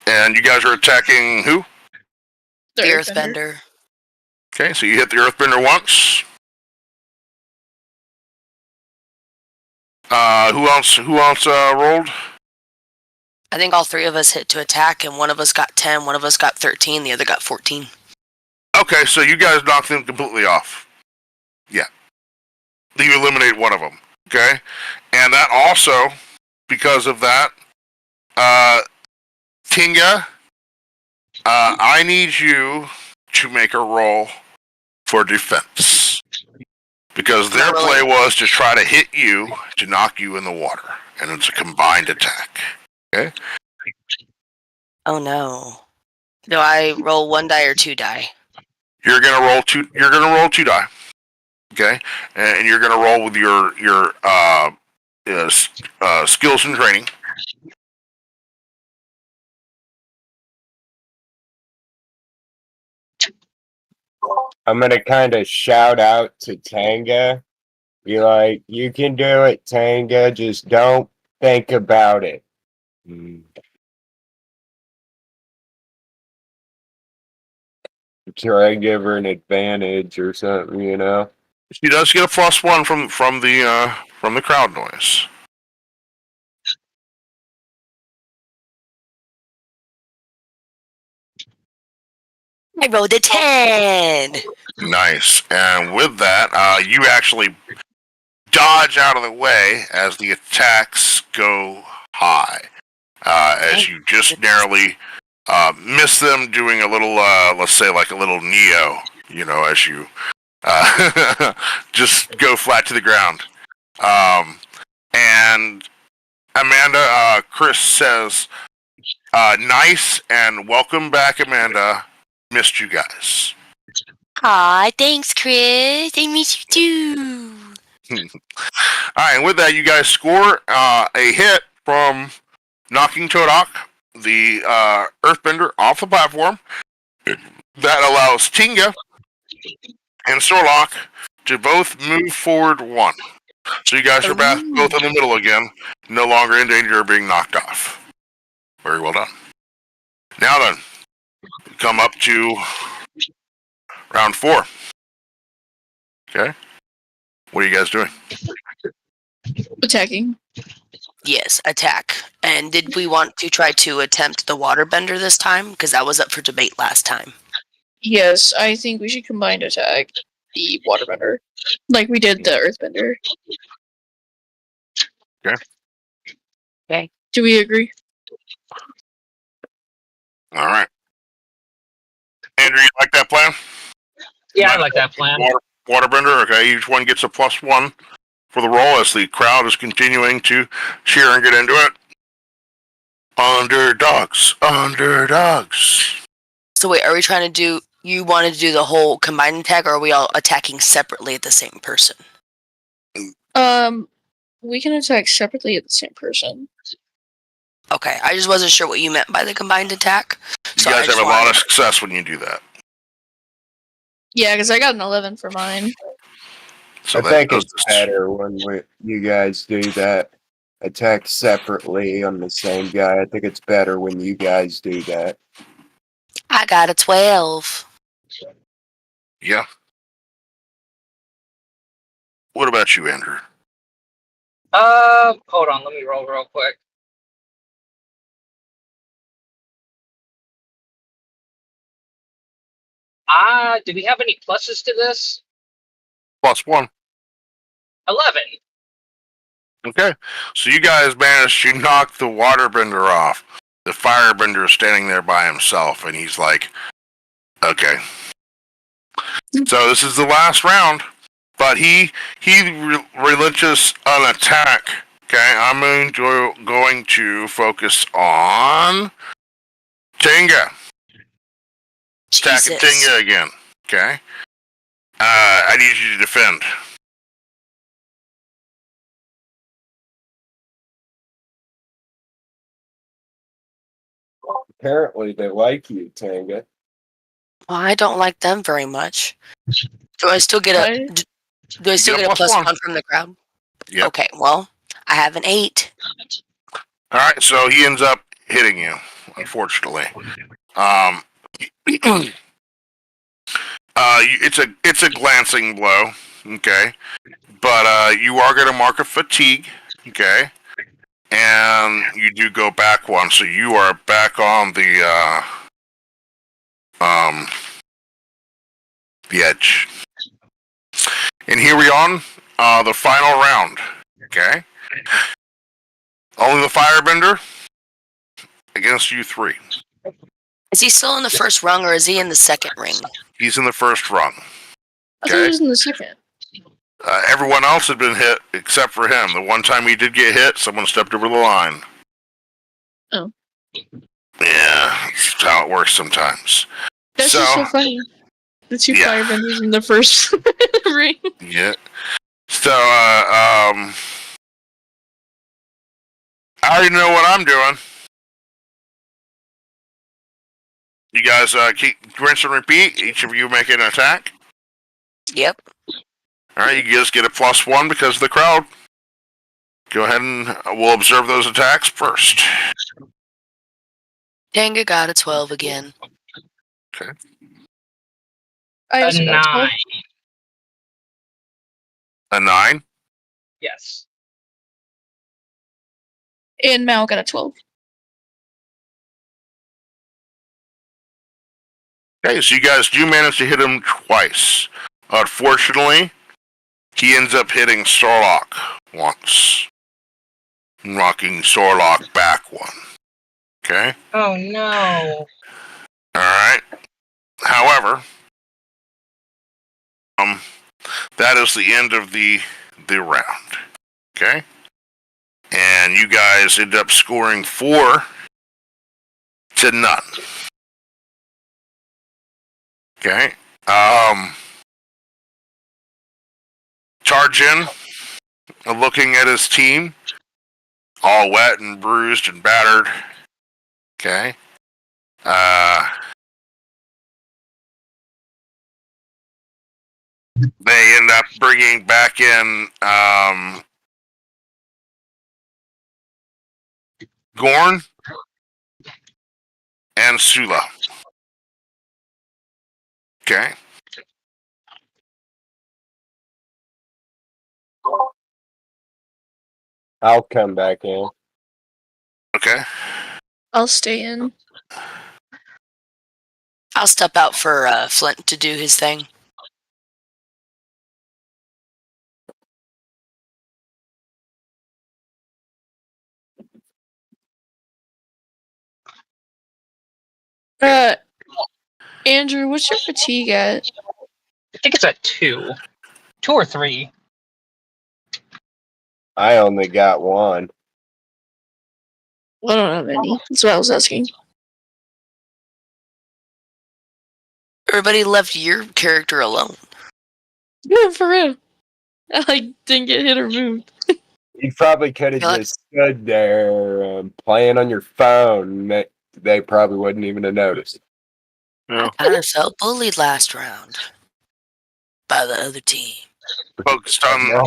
And you guys are attacking who? The Earthbender. Okay, so you hit the Earthbender once. Who else rolled? I think all 3 of us hit to attack, and one of us got 10, one of us got 13, the other got 14. Okay, so you guys knocked them completely off. Yeah. You eliminate one of them. Okay? And that also, because of that, Tinga, I need you to make a roll for defense. Because their Not play really. was to try to hit you to knock you in the water. And it's a combined attack. Okay? Oh no. Do I roll 1 die or 2 die? You're gonna roll two die. Okay? And you're gonna roll with your skills and training. I'm gonna kind of shout out to Tanga. Be like, you can do it, Tanga. Just don't think about it. Try and give her an advantage or something, you know. She does get a +1 from the crowd noise. I rolled a 10. Nice. And with that, you actually dodge out of the way as the attacks go high. As you just narrowly miss them, doing a little, let's say, like a little Neo, as you just go flat to the ground. And Amanda, Chris says, nice and welcome back, Amanda. Missed you guys. Aw, thanks, Chris. I miss you too. Alright, and with that, you guys score a hit from knocking Todak, the Earthbender, off the platform. That allows Tinga and Sorlock to both move forward 1. So you guys are both in the middle again, no longer in danger of being knocked off. Very well done. Now then, we come up to round 4. Okay? What are you guys doing? Attacking. Yes, attack. And did we want to try to attempt the waterbender this time? Because that was up for debate last time. Yes, I think we should combine attack the waterbender, like we did the earthbender. Okay. Do we agree? Alright. Andrew, you like that plan? Yeah, I like that plan. Waterbender, okay, each one gets a +1 for the roll as the crowd is continuing to cheer and get into it. Underdogs. So wait, are we trying to do... You wanted to do the whole combined attack, or are we all attacking separately at the same person? We can attack separately at the same person. Okay, I just wasn't sure what you meant by the combined attack. You guys have a lot of success when you do that. Yeah, because I got an 11 for mine. So I think it's better when you guys do that. Attack separately on the same guy. I think it's better when you guys do that. I got a 12. Yeah. What about you, Andrew? Hold on, let me roll real quick. Do we have any pluses to this? +1. 11. Okay. So you guys managed to knock the waterbender off. The firebender is standing there by himself, and he's like, okay. So this is the last round, but he relinquishes an attack. Okay, I'm going to focus on Tinga. Attacking Tinga again. Okay. I need you to defend. Apparently they like you, Tanga. Well, I don't like them very much. Do I still get a... Do I still get a +1 from the crowd? Yep. Okay, well, I have an 8. Alright, so he ends up hitting you, unfortunately. It's a glancing blow, okay? But you are going to mark a fatigue, okay? And you do go back 1, so you are back on the edge. And here we on the final round, okay? Only the firebender against you 3. Is he still in the first rung or is he in the second ring? He's in the first rung. I thought he was in the second. Everyone else had been hit except for him. The one time he did get hit, someone stepped over the line. Oh. Yeah, that's how it works sometimes. That's just so funny. The two firebenders in the first ring. Yeah. So, I already know what I'm doing. You guys keep rinse and repeat. Each of you make an attack. Yep. Alright, you guys get a +1 because of the crowd. Go ahead and we'll observe those attacks first. Tanga got a 12 again. Okay. I also got 12. A 9. Yes. And Mal got a 12. Okay, so you guys do manage to hit him twice. Unfortunately, he ends up hitting Starlock once. Knocking Starlock back one. Okay? Oh no. Alright. However, that is the end of the round. Okay? And you guys end up scoring 4-0. Okay? Tarjin, looking at his team, all wet and bruised and battered. Okay? They end up bringing back in Gorn and Sula. Okay? I'll come back in. Okay? I'll stay in. I'll step out for Flint to do his thing. Andrew, what's your fatigue at? I think it's at 2. 2 or 3. I only got 1. I don't have any. That's what I was asking. Everybody left your character alone. Yeah, for real. I didn't get hit or moved. You probably could have just stood there playing on your phone. They probably wouldn't even have noticed. Yeah. I kind of felt bullied last round by the other team. Focused on,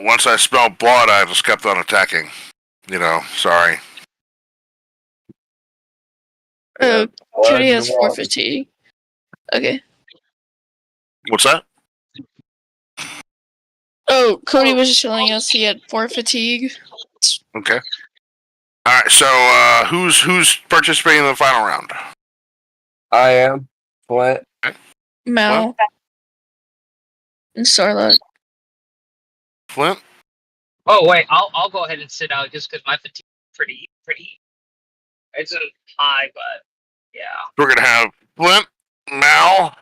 once I smelled blood, I just kept on attacking. Sorry. Cody has 4 fatigue. Okay. What's that? Oh, Cody was just telling us he had 4 fatigue. Okay. Alright, so who's participating in the final round? I am. Flint. Mal. And Starlight. Flint? Oh wait, I'll go ahead and sit out just because my fatigue is pretty. It's high, but yeah. We're gonna have Flint, Mal,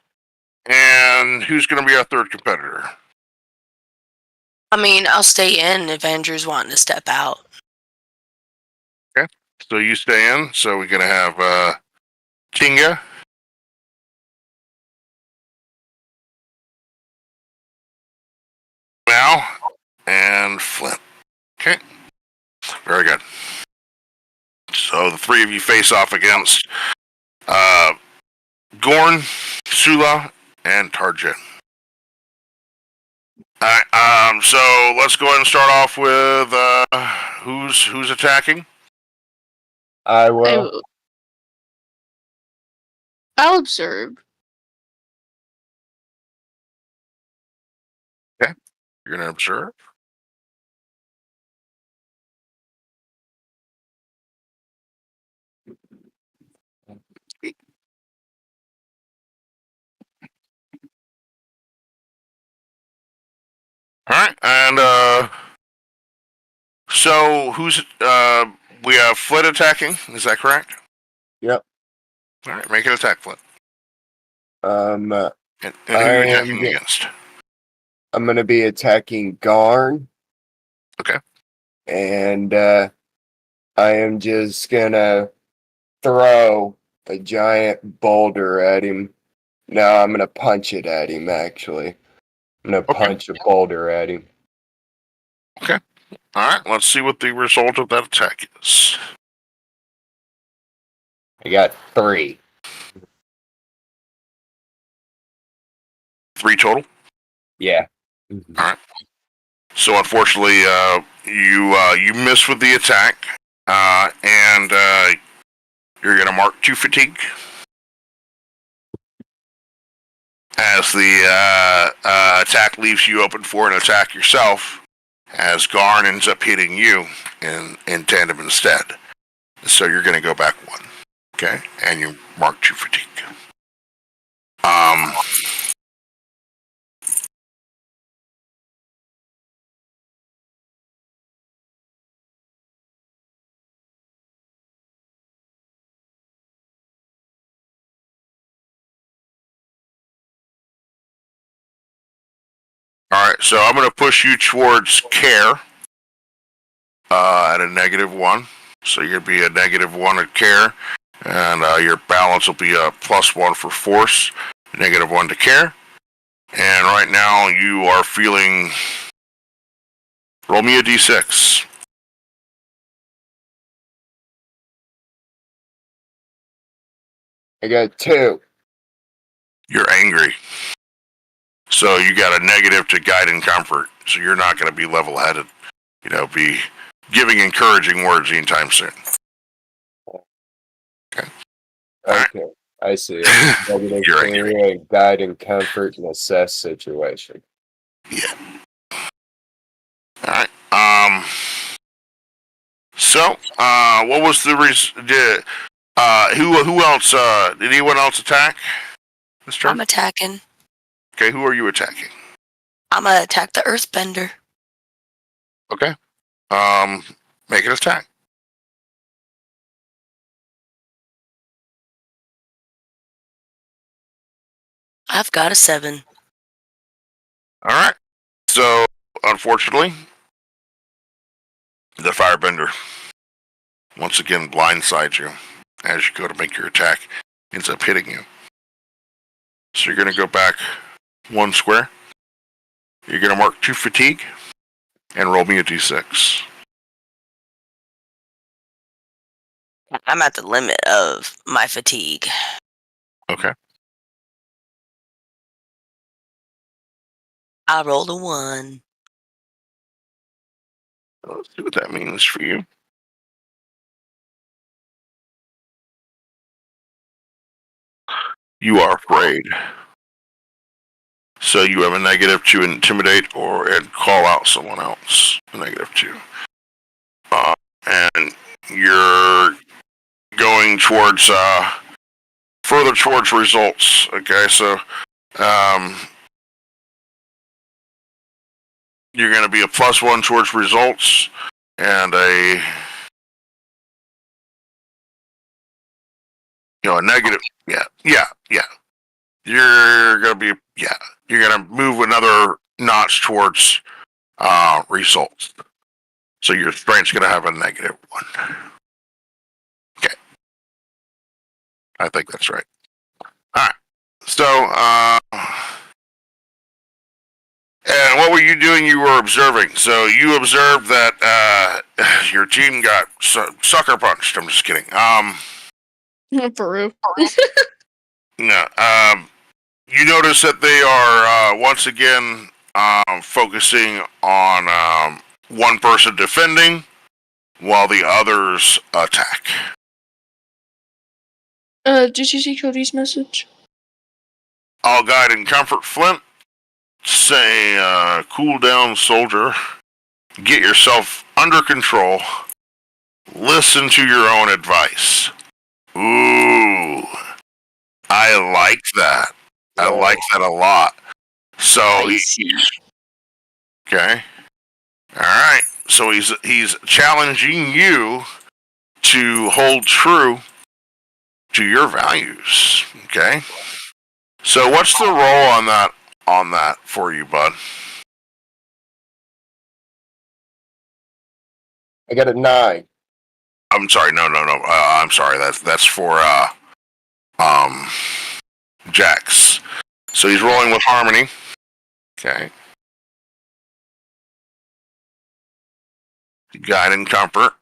and who's gonna be our third competitor? I mean, I'll stay in if Andrew's wanting to step out. Okay. So you stay in. So we're gonna have Kinga, Mal, and Flint. Okay. Very good. So the three of you face off against Gorn, Sula, and Tarjin. Alright, so let's go ahead and start off with who's attacking? I will. I'll observe. Okay. You're gonna observe. Alright, and so who's we have Flint attacking, is that correct? Yep. All right, make an attack, Flint. Um, And who are you attacking I'm against? gonna be attacking Garn. Okay. And I am just gonna throw a giant boulder at him. No, I'm gonna punch it at him, actually. I'm gonna Okay. punch a boulder at him. All right, let's see what the result of that attack is. I got 3. 3 total. Yeah. All right. So unfortunately, you miss with the attack, and you're going to mark 2 fatigue as the attack leaves you open for an attack yourself. As Garn ends up hitting you in tandem instead. So you're going to go back 1, okay, and you mark 2 fatigue. All right, so I'm going to push you towards care at a -1. So you'll be a -1 at care, and your balance will be a +1 for force, -1 to care. And right now you are feeling. Roll me a d6. I got 2. You're angry. So you got a negative to guide and comfort. So you're not going to be level-headed. Be giving encouraging words anytime soon. Okay. Okay. I see it. Negative You're to angry. a guide and comfort and assess situation. Yeah. All right. So, what was the who else? Did anyone else attack this turn? I'm attacking. Okay, who are you attacking? I'm gonna attack the Earthbender. Okay. Make an attack. I've got a 7. All right. So, unfortunately, the Firebender once again blindsides you as you go to make your attack. Ends up hitting you. So you're going to go back 1 square. You're going to mark 2 fatigue and roll me a d6. I'm at the limit of my fatigue. Okay. I rolled a 1. Let's see what that means for you. You are afraid. So you have a -2 to intimidate and call out someone else. A -2. And you're going towards further towards results. Okay, so you're going to be a +1 towards results and a negative. Yeah. You're going to be You're going to move another notch towards results. So your strength's going to have a -1. Okay. I think that's right. All right. So, and what were you doing? You were observing. So you observed that your team got sucker punched. I'm just kidding. Peru. No. You notice that they are once again focusing on one person defending while the others attack. Did you see Cody's message? I'll guide and comfort Flint. Say, cool down, soldier. Get yourself under control. Listen to your own advice. Ooh, I like that. I like that a lot. So, okay. All right. So he's challenging you to hold true to your values. Okay. So what's the roll on that for you, bud? I got a 9. I'm sorry. No. I'm sorry. That's for Jax. So he's rolling with harmony. Okay. Guide and comfort.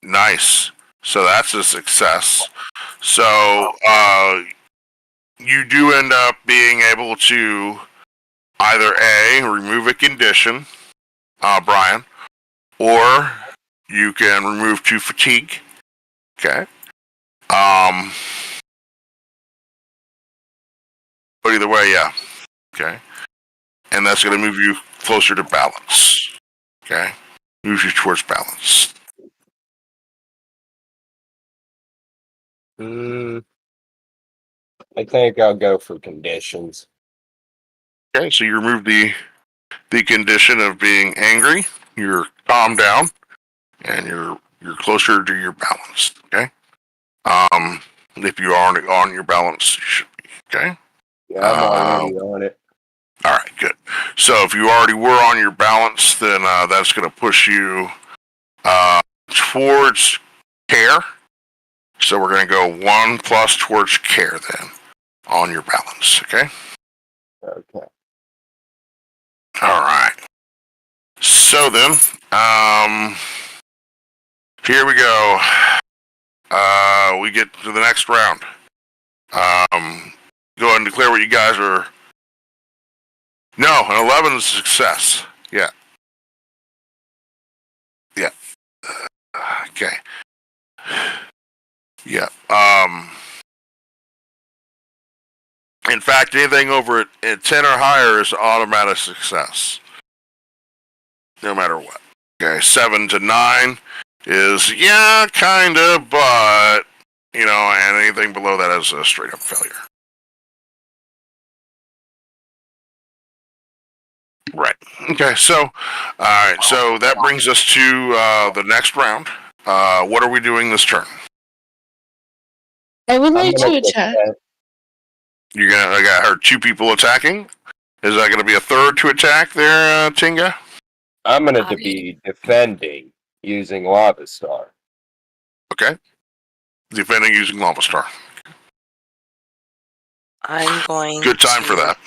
Nice. So that's a success. So you do end up being able to either A, remove a condition, Brian, or you can remove 2 fatigue. Okay. But either way, yeah. Okay. And that's going to move you closer to balance. Okay. Moves you towards balance. I think I'll go for conditions. Okay. So you remove the condition of being angry. You're calmed down, and you're closer to your balance. Okay. If you aren't on your balance, you should be. Okay. Yeah, I'm already on it. All right, good. So if you already were on your balance, then that's going to push you towards care. So we're going to go 1 plus towards care then on your balance. Okay. Okay. All right. So then, here we go. We get to the next round. Go ahead and declare what you guys are. No, an 11 is a success. Yeah. Yeah. Okay. Yeah. In fact, anything over at 10 or higher is automatic success. No matter what. Okay, 7 to 9 is, yeah, kind of, but, and anything below that is a straight up failure. Right. Okay, so, alright, so that brings us to the next round. What are we doing this turn? I would like to gonna attack. defend. I got her 2 people attacking. Is that going to be a third to attack there, Tinga? I'm going to be defending using Lava Star. Okay. Defending using Lava Star. I'm going. Good time for that.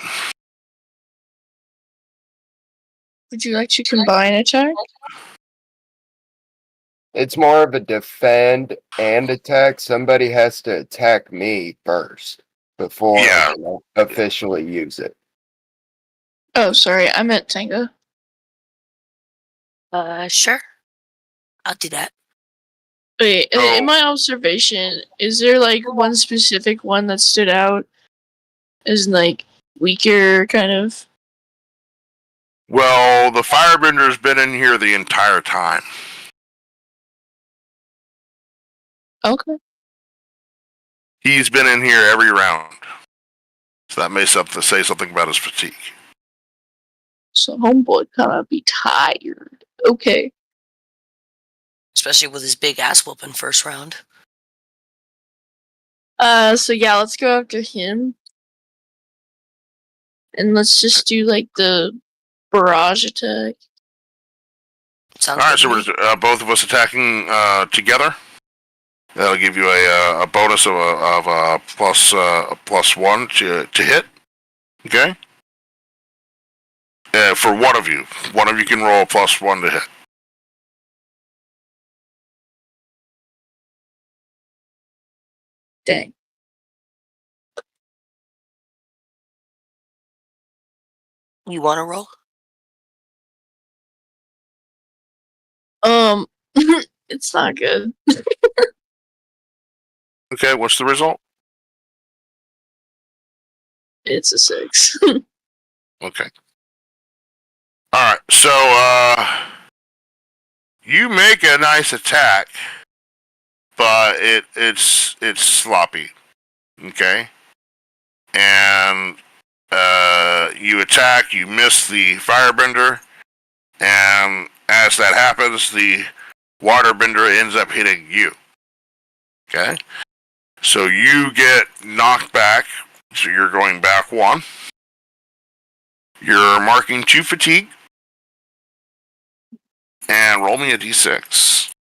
Would you like to combine attack? It's more of a defend and attack. Somebody has to attack me first before Yeah. I can officially use it. Oh, sorry, I meant Tenga. Sure. I'll do that. Wait, Oh. in my observation, is there like one specific one that stood out as like weaker, kind of? Well, the Firebender's been in here the entire time. Okay. He's been in here every round. So that may say something about his fatigue. So homeboy kind of be tired. Okay. Especially with his big ass whooping first round. So yeah, let's go after him. And let's just do like the barrage attack. Sounds All right, good so to me. we're both of us attacking together. That'll give you a bonus of a plus 1 to hit. Okay. For one of you can roll a plus 1 to hit. Dang. You want to roll? It's not good. Okay, what's the result? It's a 6. Okay. All right, so you make a nice attack, but it's sloppy. Okay, and you attack, you miss the firebender, and as that happens, the waterbender ends up hitting you. Okay, so you get knocked back, so you're going back 1. You're marking 2 fatigue, and roll me a d6.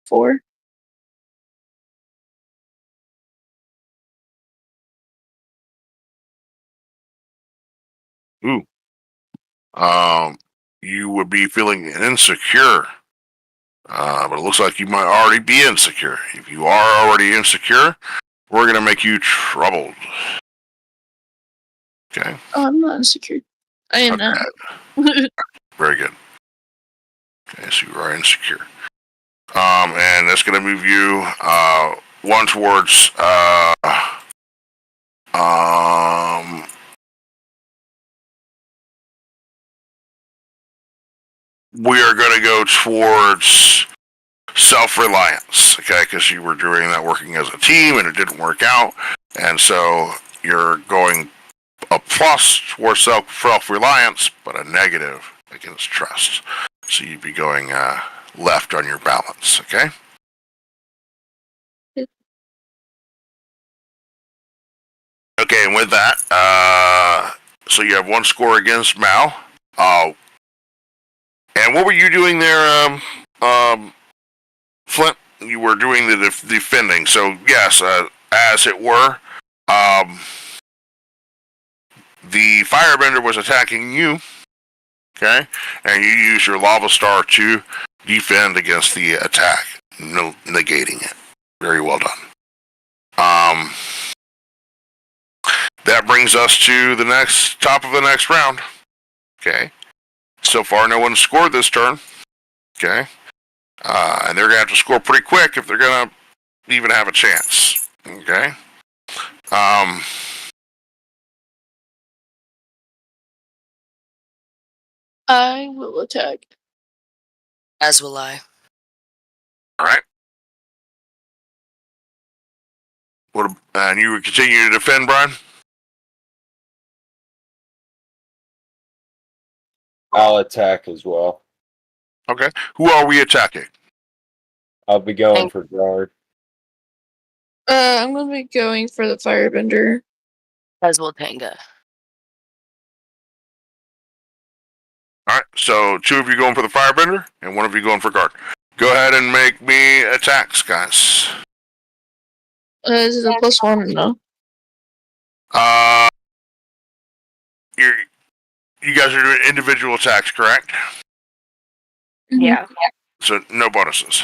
4. Ooh. You would be feeling insecure. But it looks like you might already be insecure. If you are already insecure, we're going to make you troubled. Okay? Oh, I'm not insecure. I am Okay. not. Very good. Okay, so you are insecure. And that's going to move you, 1 towards, we are going to go towards self-reliance, okay, because you were doing that working as a team and it didn't work out, and so you're going a plus towards self-reliance, but a negative against trust. So you'd be going left on your balance, okay? Okay, and with that, so you have 1 score against Mao. And what were you doing there, Flint? You were doing the defending. So yes, as it were, the firebender was attacking you. Okay, and you use your lava star to defend against the attack, negating it. Very well done. That brings us to the top of the next round. Okay. So far, no one scored this turn. Okay. And they're going to have to score pretty quick if they're going to even have a chance. Okay. I will attack. As will I. All right. And you would continue to defend, Brian? I'll attack as well. Okay. Who are we attacking? I'll be going for guard. I'm gonna be going for the firebender. As will Tanga. All right. So 2 of you going for the firebender, and 1 of you going for guard. Go ahead and make me attacks, guys. Is it a +1 or no? You guys are doing individual attacks, correct? Yeah. So no bonuses.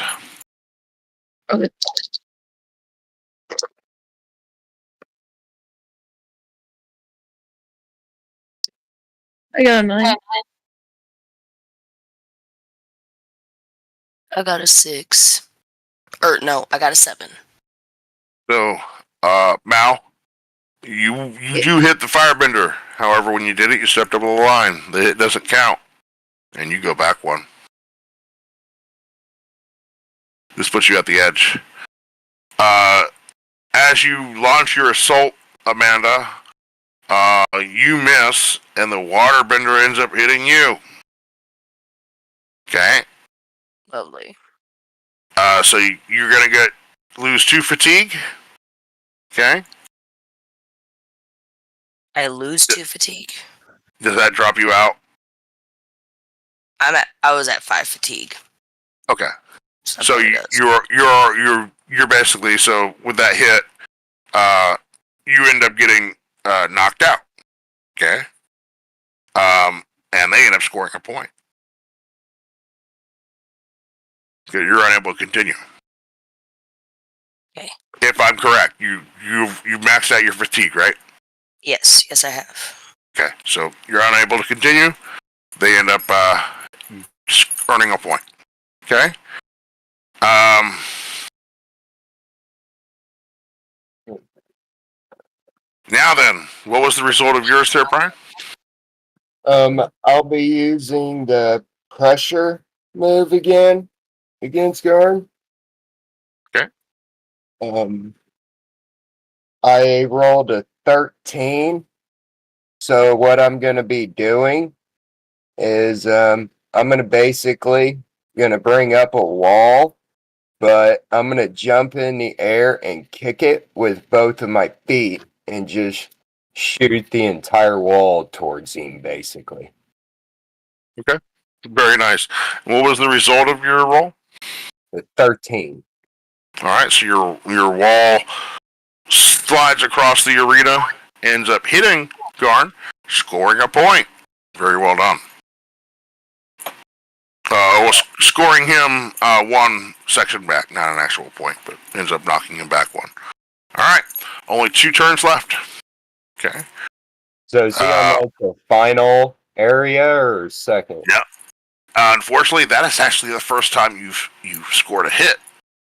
Okay. I got a 9. I got a 6. Or no, I got a 7. So, Mal, you do hit the firebender. However, when you did it, you stepped over the line. The hit doesn't count, and you go back 1. This puts you at the edge. As you launch your assault, Amanda, you miss, and the waterbender ends up hitting you. Okay. Lovely. So you're gonna lose 2 fatigue. Okay. I lose 2 fatigue. Does that drop you out? I was at 5 fatigue. Okay. So you're basically, so with that hit, you end up getting knocked out. Okay. And they end up scoring a point. So you're unable to continue. Okay. If I'm correct, you maxed out your fatigue, right? Yes, I have. Okay. So you're unable to continue. They end up earning a point. Okay. Now then, what was the result of yours there, Brian? I'll be using the pressure move again against Garn. Okay. I rolled a 13. So what I'm gonna be doing is I'm gonna basically gonna bring up a wall, but I'm gonna jump in the air and kick it with both of my feet and just shoot the entire wall towards him, basically. Okay. Very nice. What was the result of your roll? The 13. All right, so your wall slides across the arena, ends up hitting Garn, scoring a point. Very well done. Scoring him one section back, not an actual point, but ends up knocking him back one. All right, only 2 turns left. Okay. So is he on like the final area or second? Yeah. Unfortunately, that is actually the first time you've scored a hit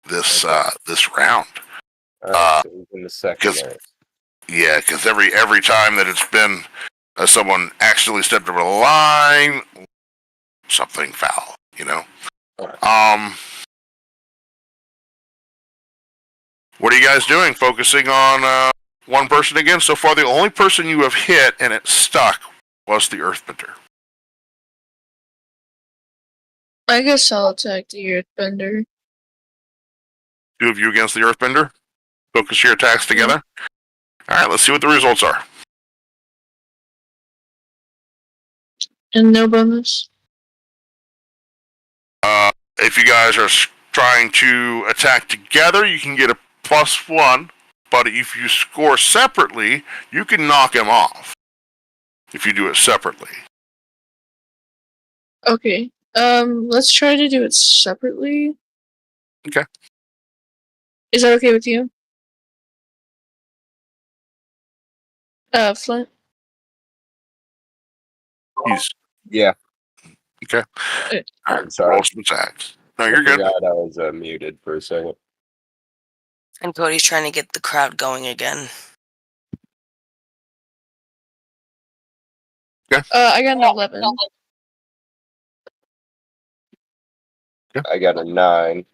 this this round. Alright, so he's in the second area. Yeah, because every time that it's been someone actually stepped over the line, something foul. You know. Alright. What are you guys doing? Focusing on one person again? So far, the only person you have hit and it stuck was the Earthbender. I guess I'll attack the Earthbender. 2 of you against the Earthbender. Focus your attacks together. All right, let's see what the results are. And no bonus. If you guys are trying to attack together, you can get a +1. But if you score separately, you can knock him off. If you do it separately. Okay. Let's try to do it separately. Okay. Is that okay with you? Flint? Yeah. Okay. Okay. All I'm right, sorry. roll some attacks. No, you're good. I was muted for a second. And Cody's trying to get the crowd going again. Okay. I got an 11. Okay. I got a 9.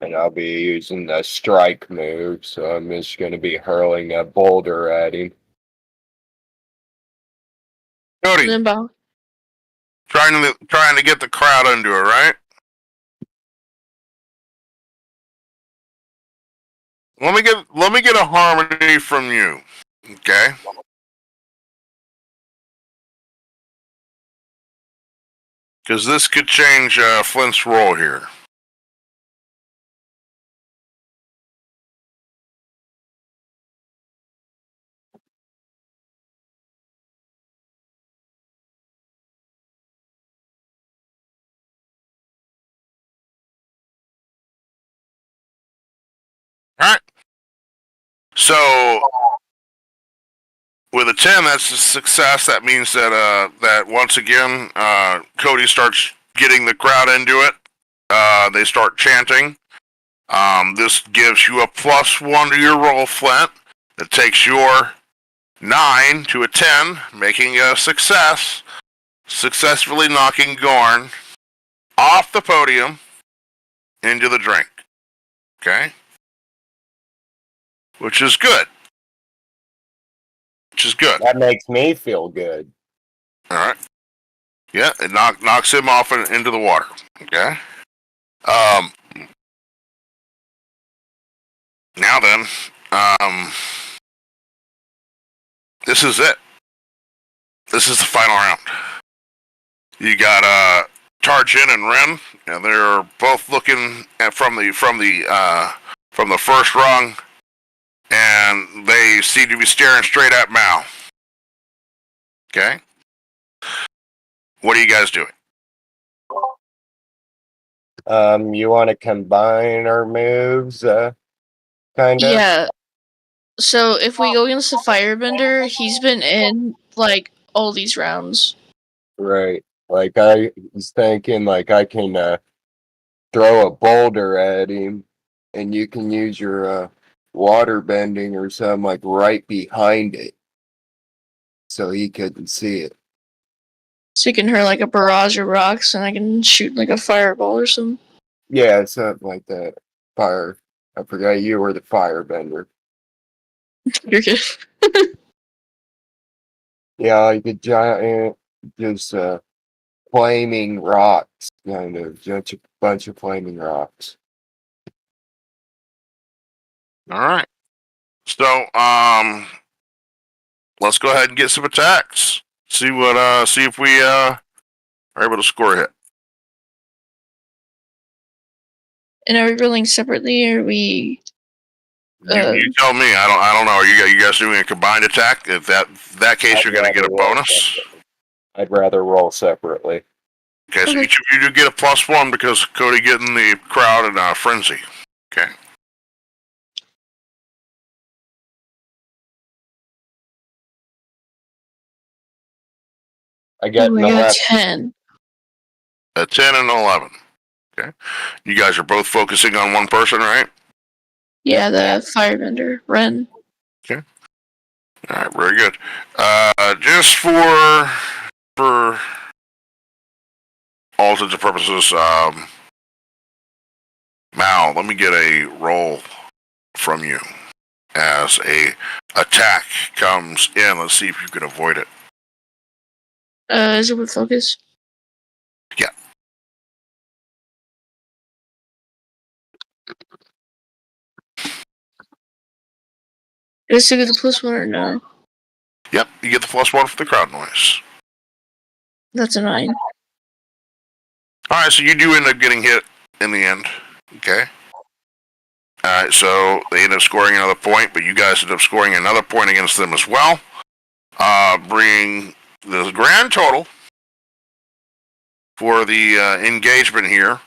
And I'll be using the strike move, so I'm just going to be hurling a boulder at him. Cody, Limbo. trying to get the crowd into it, right? Let me get a harmony from you, okay? Because this could change Flint's role here. All right. So with a 10, that's a success. That means that that once again, Cody starts getting the crowd into it. They start chanting. This gives you a +1 to your roll, Flint. That takes your 9 to a 10, making a success. Successfully knocking Gorn off the podium into the drink. Okay? Which is good. That makes me feel good. Alright. Yeah, it knocks him off into the water. Okay? Now then, this is it. This is the final round. You got Tarjin and Ren, and they're both looking at from the first rung, and they seem to be staring straight at Mao. Okay? What are you guys doing? You want to combine our moves, kind of? Yeah. So if we go against the Firebender, he's been in, like, all these rounds. Right. Like, I was thinking, like, I can throw a boulder at him, and you can use your water bending or something, like, right behind it, so he couldn't see it. So you can hurl like a barrage of rocks, and I can shoot like a fireball or something. Yeah, something like that. Fire. I forgot you were the firebender. You're good. Yeah, like a giant, just flaming rocks, kind of. Just a bunch of flaming rocks. All right. So, let's go ahead and get some attacks. See if we are able to score a hit. And are we rolling separately, or are we? You tell me. I don't know. Are you guys doing a combined attack? If that case, I'd you're going to get a rather roll bonus. separately. I'd rather roll separately. Okay, so Okay. each of you do get a +1 because Cody getting the crowd in a frenzy. Okay. I got Oh, an I got 11. 10. A 10 and 11. Okay. You guys are both focusing on one person, right? Yeah, the firebender, Ren. All right, very good. Just for all intents and purposes, Mal, let me get a roll from you as a attack comes in. Let's see if you can avoid it. Is it with focus? Yeah. Did I still get the +1 or no? Yep, you get the +1 for the crowd noise. That's a 9. All right, so you do end up getting hit in the end. Okay. All right, so they end up scoring another point, but you guys end up scoring another point against them as well. Bringing the grand total for the engagement here.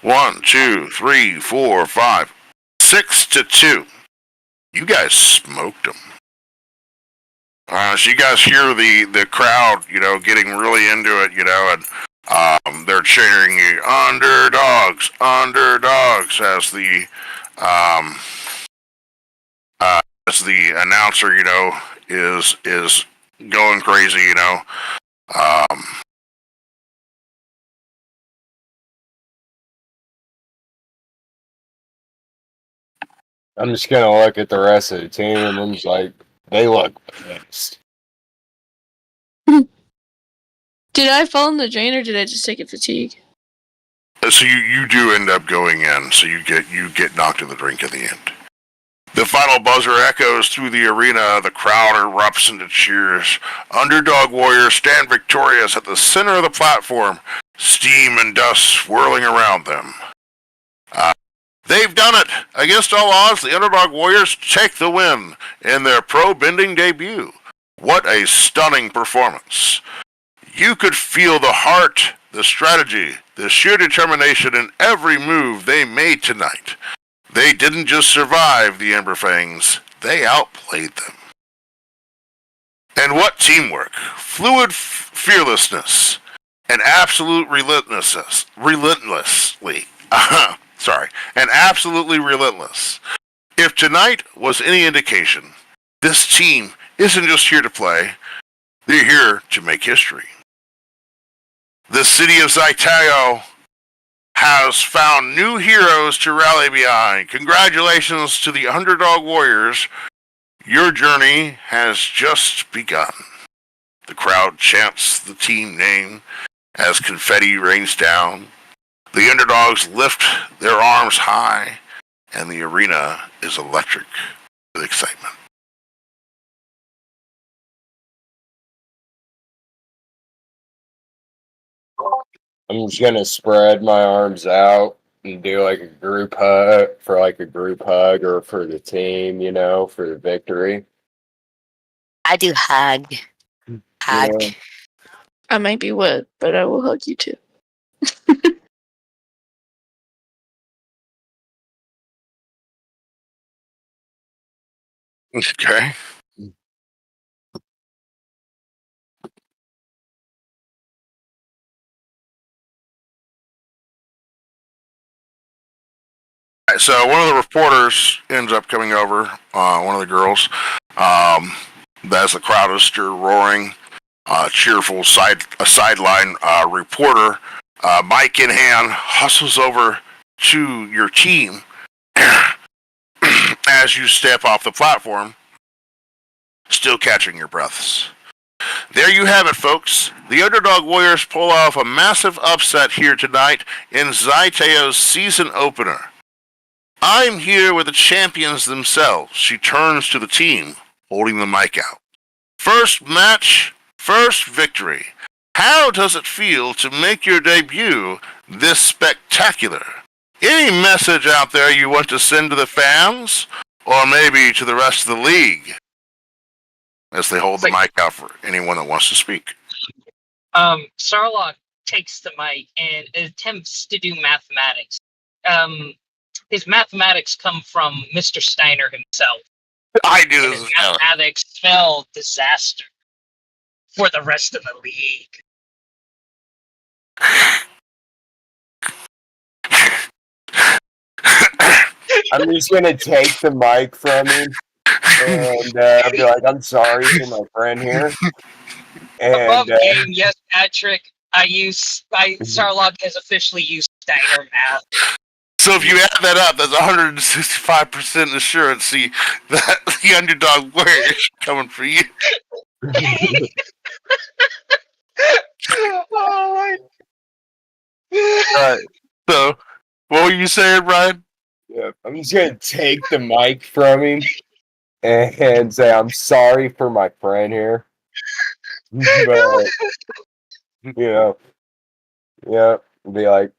1, 2, 3, 4, 5, 6-2. You guys smoked them. So you guys hear the crowd, getting really into it, and they're cheering you, underdogs, underdogs, as the announcer, is going crazy, I'm just gonna look at the rest of the team and just like, they look pissed. Did I fall in the drain, or did I just take a fatigue? So you do end up going in, so you get knocked in the drink at the end. The final buzzer echoes through the arena. The crowd erupts into cheers. Underdog warriors stand victorious at the center of the platform, steam and dust swirling around them. They've done it! Against all odds, the Underdog Warriors take the win in their pro-bending debut. What a stunning performance. You could feel the heart, the strategy, the sheer determination in every move they made tonight. They didn't just survive the Ember Fangs, they outplayed them. And what teamwork, fluid fearlessness, and absolute relentlessly. And absolutely relentless. If tonight was any indication, this team isn't just here to play, they're here to make history. The city of Zaitao has found new heroes to rally behind. Congratulations to the Underdog Warriors. Your journey has just begun. The crowd chants the team name as confetti rains down. The underdogs lift their arms high, and the arena is electric with excitement. I'm just gonna spread my arms out and do like a group hug or for the team, for the victory. I do hug. Hug. Yeah. I might be wet, but I will hug you too. Okay. So one of the reporters ends up coming over, one of the girls, as the crowd is still roaring. cheerful sideline reporter, mic in hand, hustles over to your team as you step off the platform, still catching your breaths. There you have it, folks. The Underdog Warriors pull off a massive upset here tonight in Zaitao's season opener. I'm here with the champions themselves. She turns to the team, holding the mic out. First match, first victory. How does it feel to make your debut this spectacular? Any message out there you want to send to the fans? Or maybe to the rest of the league? As they hold the mic out for anyone that wants to speak. Sarlacc takes the mic and attempts to do mathematics. His mathematics come from Mr. Steiner himself. I do and this. His mathematics spell disaster for the rest of the league. I'm just gonna take the mic from him and be like, "I'm sorry for my friend here." And Above game, yes, Patrick. Sarlacc has officially used Steiner math. So if you add that up, that's 165% assurance. See that the Underdog Warriors coming for you. Oh Alright. So what were you saying, Brian? yeah, I'm just gonna take the mic from him and say, "I'm sorry for my friend here." But yeah, be like,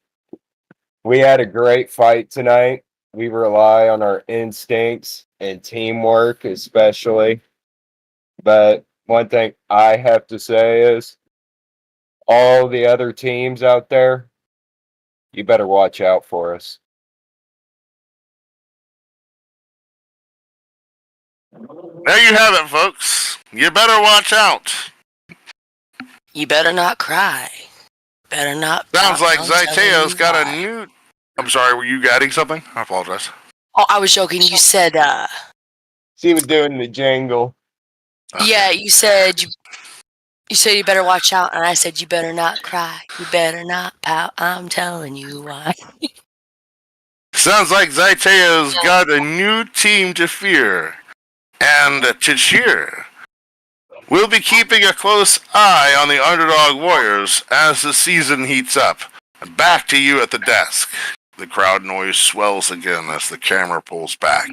we had a great fight tonight. We rely on our instincts and teamwork, especially. But one thing I have to say is, all the other teams out there, you better watch out for us. There you have it, folks. You better watch out. You better not cry. Better not. Sounds like Zaitao's got why. a new... I'm sorry, were you adding something? I apologize. Oh, I was joking. You said, She was doing the jingle. yeah, you said you better watch out, and I said you better not cry. You better not pout. I'm telling you why. Sounds like Zaitao's got a new team to fear and to cheer. We'll be keeping a close eye on the Underdog Warriors as the season heats up. Back to you at the desk. The crowd noise swells again as the camera pulls back.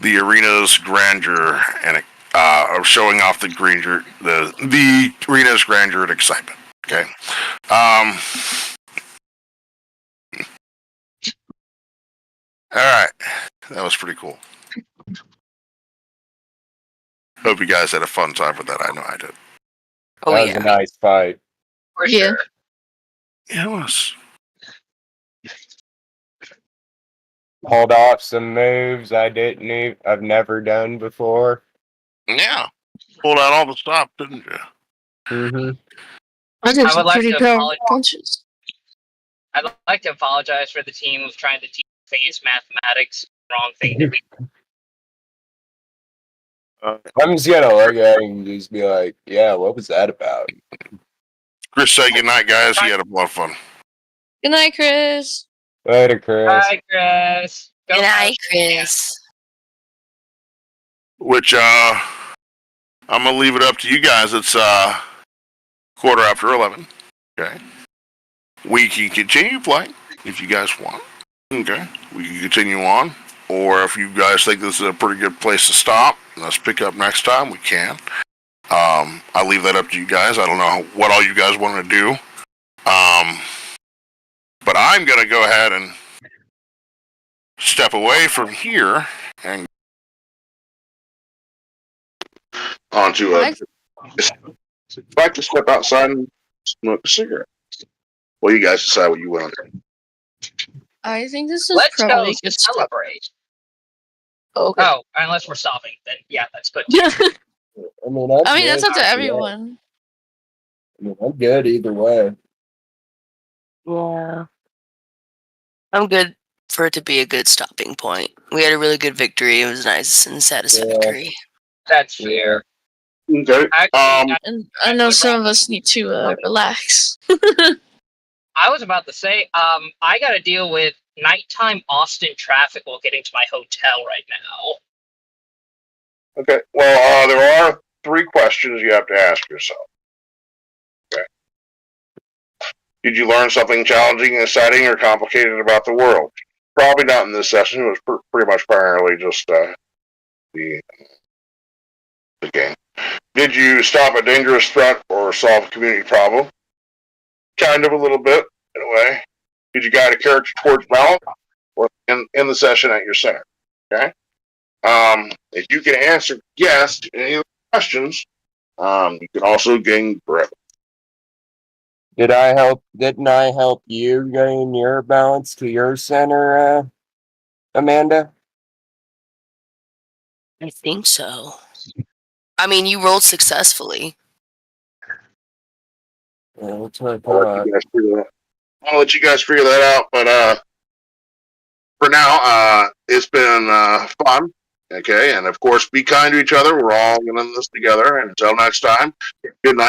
The arena's grandeur and showing off the grandeur, the arena's grandeur and excitement. Okay. All right, that was pretty cool. Hope you guys had a fun time with that. I know I did. Oh That was yeah. a nice fight. For Yeah. sure. Yeah, it was. Pulled off some moves I've never done before. Yeah. Pulled out all the stops, didn't you? Mm-hmm. I did I some would like pretty to powerful apologize. punches. I'd like to apologize for the team of trying to teach phase mathematics. Wrong thing to do. I'm just gonna look at him and just be like, "Yeah, what was that about?" Chris, say goodnight, guys. He had a lot of fun. Good night, Chris. Later, Chris. Bye, Chris. Go Good night, House. Chris. Which I'm gonna leave it up to you guys. It's 11:15. Okay. We can continue playing if you guys want. Okay. We can continue on. Or if you guys think this is a pretty good place to stop, let's pick up next time. We can. I'll leave that up to you guys. I don't know what all you guys want to do. But I'm gonna go ahead and step away from here and onto a. I'd like to step outside and smoke a cigarette. Well, you guys decide what you want to do. I think this is Let's probably go a good start. celebrate. Okay. Oh, unless we're stopping, then yeah, that's good. I mean, That's up to good. everyone. I mean, I'm good either way. Yeah. I'm good for it to be a good stopping point. We had a really good victory. It was nice and satisfactory. That's fair. Okay. Actually, And I know some of us need to relax. I was about to say, I got to deal with nighttime Austin traffic while getting to my hotel right now. Okay. Well, there are 3 questions you have to ask yourself. Okay. Did you learn something challenging, exciting, or complicated about the world? Probably not in this session. It was pretty much primarily just the game. Did you stop a dangerous threat or solve a community problem? Kind of a little bit, in a way. Did you guide a character towards balance or in the session at your center? Okay. If you can answer yes to any of the questions, you can also gain grip. Didn't I help you gain your balance to your center, Amanda? I think so. I mean, you rolled successfully. Yeah, that's what I I'll thought. let you guys figure that out, but for now, it's been fun. Okay, and of course, be kind to each other. We're all in this together. And until next time, good night.